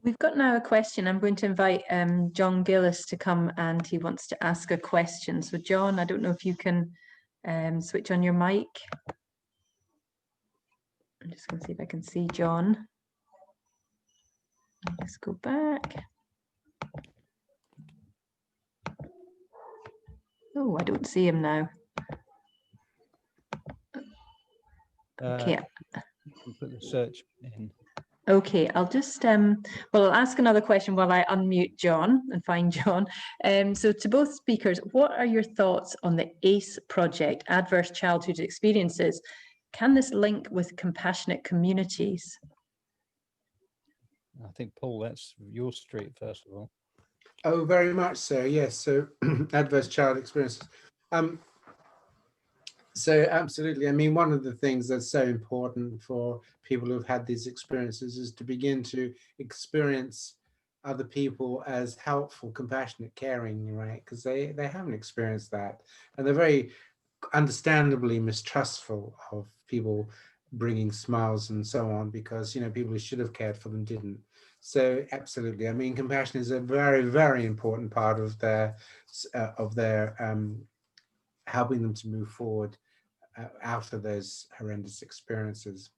We've got now a question. I'm going to invite John Gillis to come, and he wants to ask a question. So John, I don't know if you can switch on your mic. I'm just going to see if I can see John. Let's go back. Oh, I don't see him now. Okay. Put the search in. Okay, I'll just, well, I'll ask another question while I unmute John and find John. So to both speakers, what are your thoughts on the ACE project, Adverse Childhood Experiences? Can this link with compassionate communities? I think, Paul, that's your street, first of all. Oh, very much so. Yes. So adverse child experiences. So absolutely. I mean, one of the things that's so important for people who've had these experiences is to begin to experience other people as helpful, compassionate, caring, right? Because they haven't experienced that. And they're very understandably mistrustful of people bringing smiles and so on, because, you know, people who should have cared for them didn't. So absolutely. I mean, compassion is a very, very important part of their helping them to move forward after those horrendous experiences.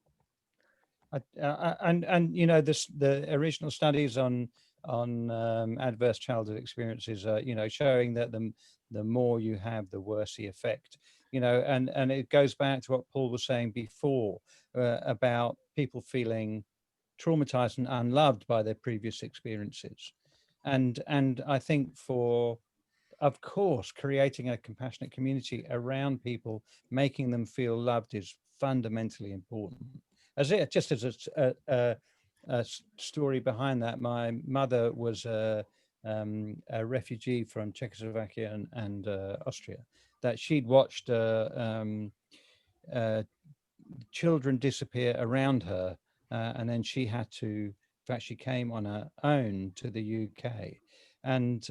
And you know, the original studies on adverse childhood experiences are, you know, showing that the more you have, the worse the effect. You know, and it goes back to what Paul was saying before about people feeling traumatized and unloved by their previous experiences, and I think of course, creating a compassionate community around people, making them feel loved, is fundamentally important. Just as a story behind that, my mother was a refugee from Czechoslovakia and Austria, that she'd watched children disappear around her, and then she had to, in fact, she came on her own to the UK, and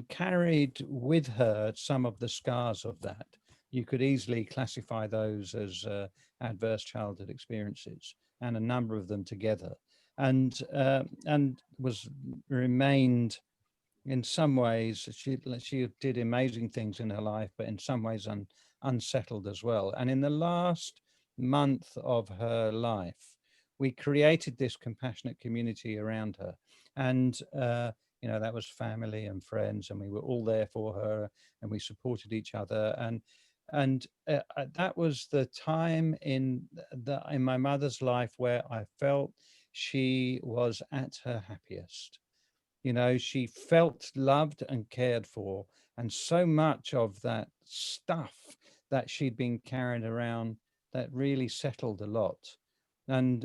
carried with her some of the scars of that. You could easily classify those as adverse childhood experiences, and a number of them together, and remained in some ways. She did amazing things in her life, but in some ways unsettled as well. And in the last month of her life, we created this compassionate community around her, and you know, that was family and friends, and we were all there for her, and we supported each other, and that was the time in my mother's life where I felt she was at her happiest. You know, she felt loved and cared for, and so much of that stuff that she'd been carrying around, that really settled a lot. And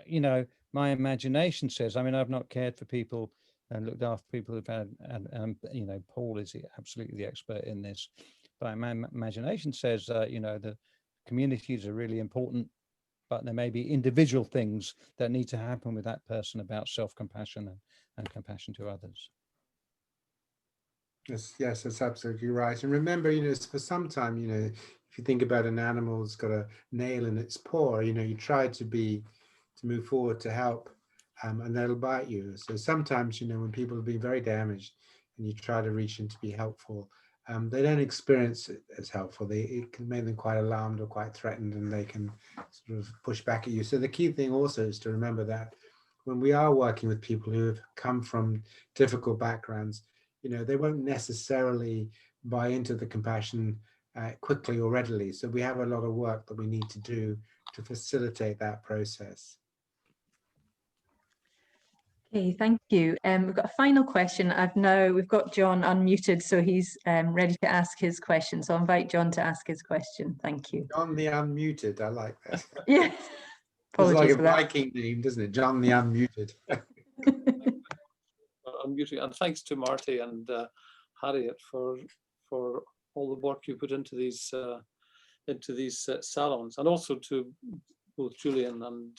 you know, my imagination says, I mean, I've not cared for people and looked after people who've had, you know, Paul is absolutely the expert in this, but my imagination says, you know, the communities are really important, but there may be individual things that need to happen with that person about self-compassion and compassion to others. Yes, that's absolutely right. And remember, you know, for some time, you know, if you think about an animal that's got a nail in its paw, you know, you try to move forward to help, and that'll bite you. So sometimes, you know, when people have been very damaged and you try to reach in to be helpful, they don't experience it as helpful. It can make them quite alarmed or quite threatened, and they can sort of push back at you. So the key thing also is to remember that when we are working with people who have come from difficult backgrounds, you know, they won't necessarily buy into the compassion quickly or readily. So we have a lot of work that we need to do to facilitate that process. Okay, thank you. We've got a final question. We've got John unmuted, so he's ready to ask his question. So I'll invite John to ask his question. Thank you. John the Unmuted, I like that. Yeah, It's apologies like a for that. Viking name, doesn't it? John the Unmuted. Unmuting, and thanks to Marty and Harriet for all the work you put into these salons, and also to both Julian and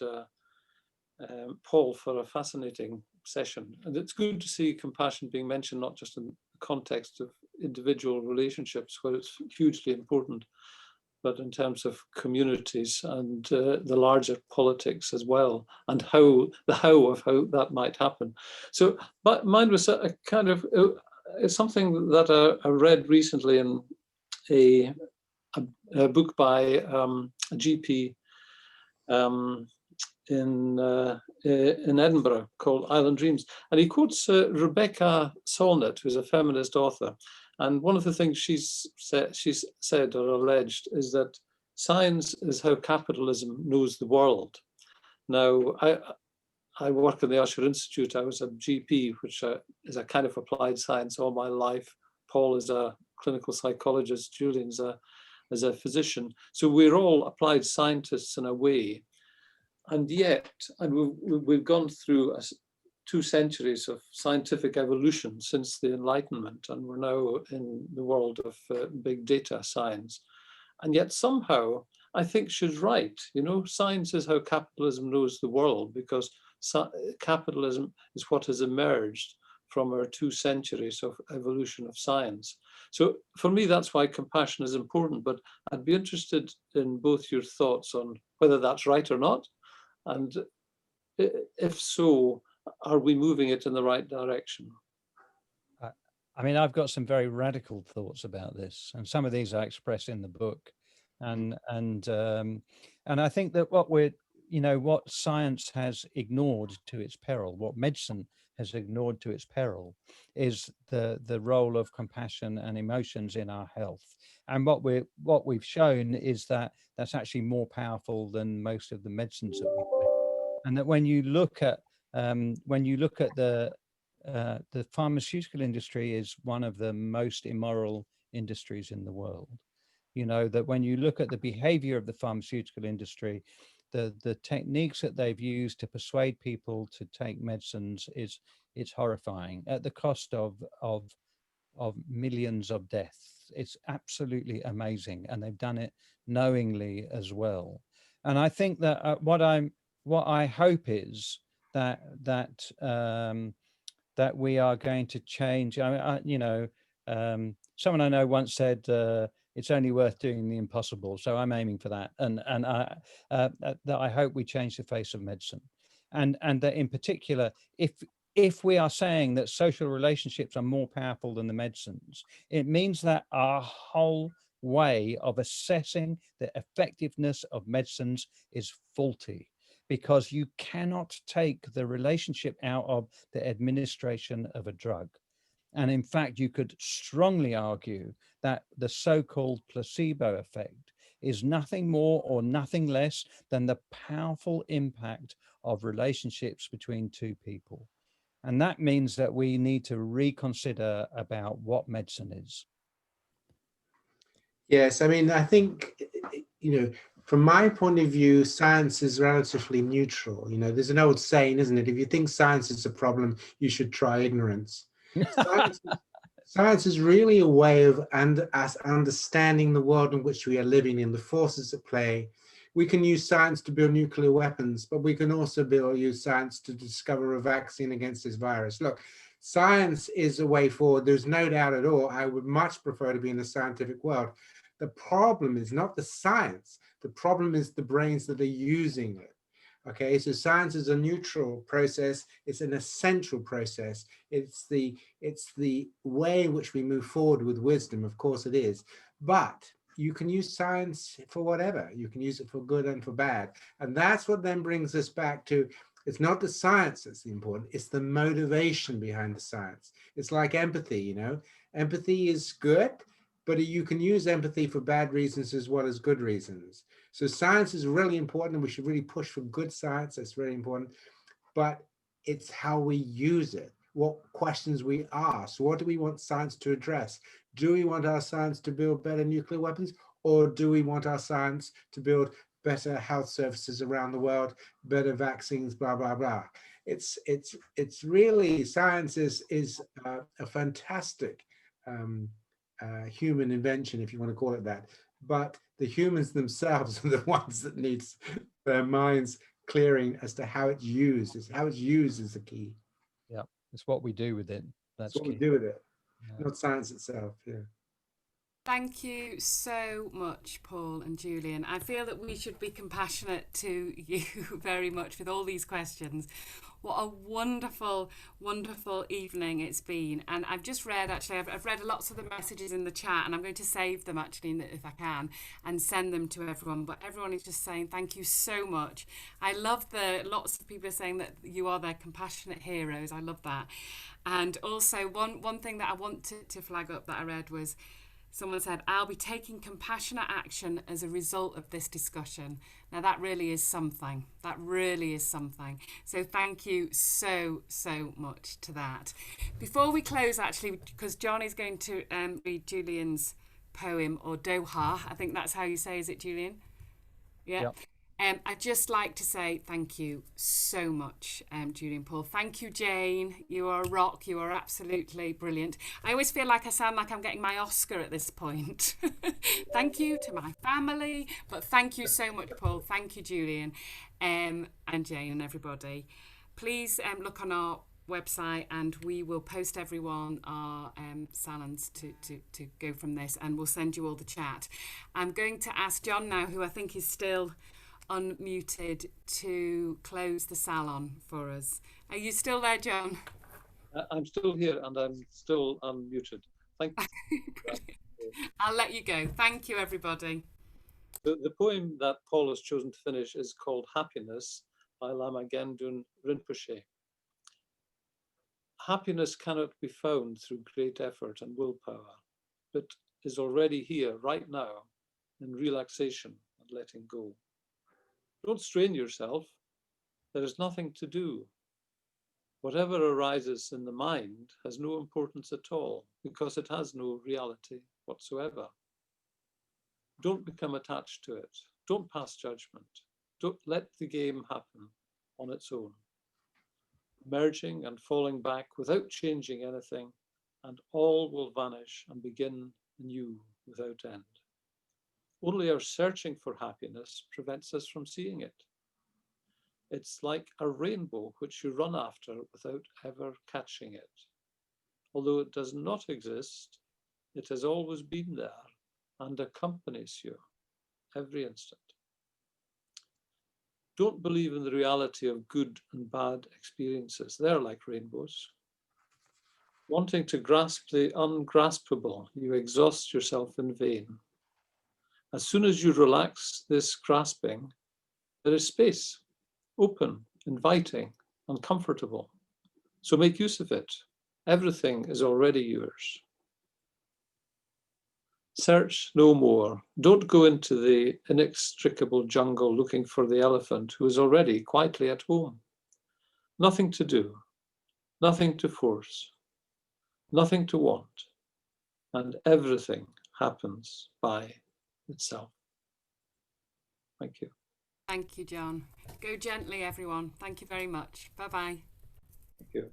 Paul for a fascinating session. And it's good to see compassion being mentioned, not just in the context of individual relationships where it's hugely important, but in terms of communities and the larger politics as well, and how that might happen. So mine was a kind of it's something that I read recently in a book by a GP in Edinburgh called Island Dreams, and he quotes Rebecca Solnit, who's a feminist author. And one of the things she's said or alleged is that science is how capitalism knows the world. Now, I work in the Usher Institute. I was a GP, which is a kind of applied science all my life. Paul is a clinical psychologist. Julian's as a physician. So we're all applied scientists in a way. And yet, we've gone through 2 centuries of scientific evolution since the Enlightenment, and we're now in the world of big data science. And yet somehow, I think she's right. You know, science is how capitalism knows the world, because capitalism is what has emerged from our 2 centuries of evolution of science. So for me, that's why compassion is important, but I'd be interested in both your thoughts on whether that's right or not. And if so, are we moving it in the right direction? I mean, I've got some very radical thoughts about this, and some of these I express in the book. And I think that what science has ignored to its peril, what medicine has ignored to its peril, is the role of compassion and emotions in our health. And what we've shown is that that's actually more powerful than most of the medicines that we take. And that when you look at the pharmaceutical industry is one of the most immoral industries in the world. You know, that when you look at the behavior of the pharmaceutical industry, the techniques that they've used to persuade people to take medicines it's horrifying, at the cost of millions of deaths. It's absolutely amazing, and they've done it knowingly as well. And I think that what I hope is that we are going to change. Someone I know once said, it's only worth doing the impossible. So I'm aiming for that. And that I hope we change the face of medicine. And that in particular, if we are saying that social relationships are more powerful than the medicines, it means that our whole way of assessing the effectiveness of medicines is faulty, because you cannot take the relationship out of the administration of a drug. And in fact, you could strongly argue that the so-called placebo effect is nothing more or nothing less than the powerful impact of relationships between 2 people. And that means that we need to reconsider about what medicine is. Yes, I mean, I think, from my point of view, science is relatively neutral. There's an old saying, isn't it? If you think science is a problem, you should try ignorance. Science is really a way of us understanding the world in which we are living in, the forces at play. We can use science to build nuclear weapons, but we can also use science to discover a vaccine against this virus. Look, science is a way forward. There's no doubt at all. I would much prefer to be in the scientific world. The problem is not the science. The problem is the brains that are using it. Okay, so science is a neutral process. It's an essential process. It's the way in which we move forward with wisdom. Of course it is. But you can use science for whatever. You can use it for good and for bad. And that's what then brings us back to, it's not the science that's important, it's the motivation behind the science. It's like empathy, Empathy is good, but you can use empathy for bad reasons as well as good reasons. So science is really important, and we should really push for good science. That's really important. But It's how we use it, what questions we ask. What do we want science to address? Do we want our science to build better nuclear weapons, or do we want our science to build better health services around the world, better vaccines, blah, blah, blah? It's really, science is a fantastic human invention, if you want to call it that. But the humans themselves are the ones that need their minds clearing as to how it's used. It's how it's used is the key. Yeah, it's what we do with it. That's what key. we do with it, Yeah. not science itself. Yeah. Thank you so much, Paul and Julian. I feel that we should be compassionate to you very much with all these questions. What a wonderful, wonderful evening it's been. And I've just read, actually, I've read lots of the messages in the chat, and I'm going to save them, actually, if I can, and send them to everyone. But everyone is just saying thank you so much. I love lots of people are saying that you are their compassionate heroes. I love that. And also, one thing that I want to flag up that I read was, someone said, I'll be taking compassionate action as a result of this discussion. Now, that really is something. That really is something. So thank you so, so much to that. Before we close, actually, because John is going to read Julian's poem, or Doha. I think that's how you say, is it, Julian? Yeah. Yep. I'd just like to say thank you so much, Julian, Paul. Thank you, Jane. You are a rock. You are absolutely brilliant. I always feel like I sound like I'm getting my Oscar at this point. Thank you to my family, but thank you so much, Paul. Thank you, Julian, and Jane and everybody. Please look on our website, and we will post everyone our salons to go from this, and we'll send you all the chat. I'm going to ask John now, who I think is still unmuted, to close the salon for us. Are you still there, John? I'm still here, and I'm still unmuted. Thank you. I'll let you go. Thank you, everybody. The poem that Paul has chosen to finish is called Happiness by Lama Gendun Rinpoche. Happiness cannot be found through great effort and willpower, but is already here right now in relaxation and letting go. Don't strain yourself. There is nothing to do. Whatever arises in the mind has no importance at all, because it has no reality whatsoever. Don't become attached to it. Don't pass judgment. Don't let the game happen on its own, merging and falling back without changing anything, and all will vanish and begin anew without end. Only our searching for happiness prevents us from seeing it. It's like a rainbow which you run after without ever catching it. Although it does not exist, it has always been there and accompanies you every instant. Don't believe in the reality of good and bad experiences. They're like rainbows. Wanting to grasp the ungraspable, you exhaust yourself in vain. As soon as you relax this grasping, there is space, open, inviting, and comfortable. So make use of it. Everything is already yours. Search no more. Don't go into the inextricable jungle looking for the elephant who is already quietly at home. Nothing to do, nothing to force, nothing to want, and everything happens by itself. Thank you. Thank you, John. Go gently, everyone. Thank you very much. Bye-bye. Thank you.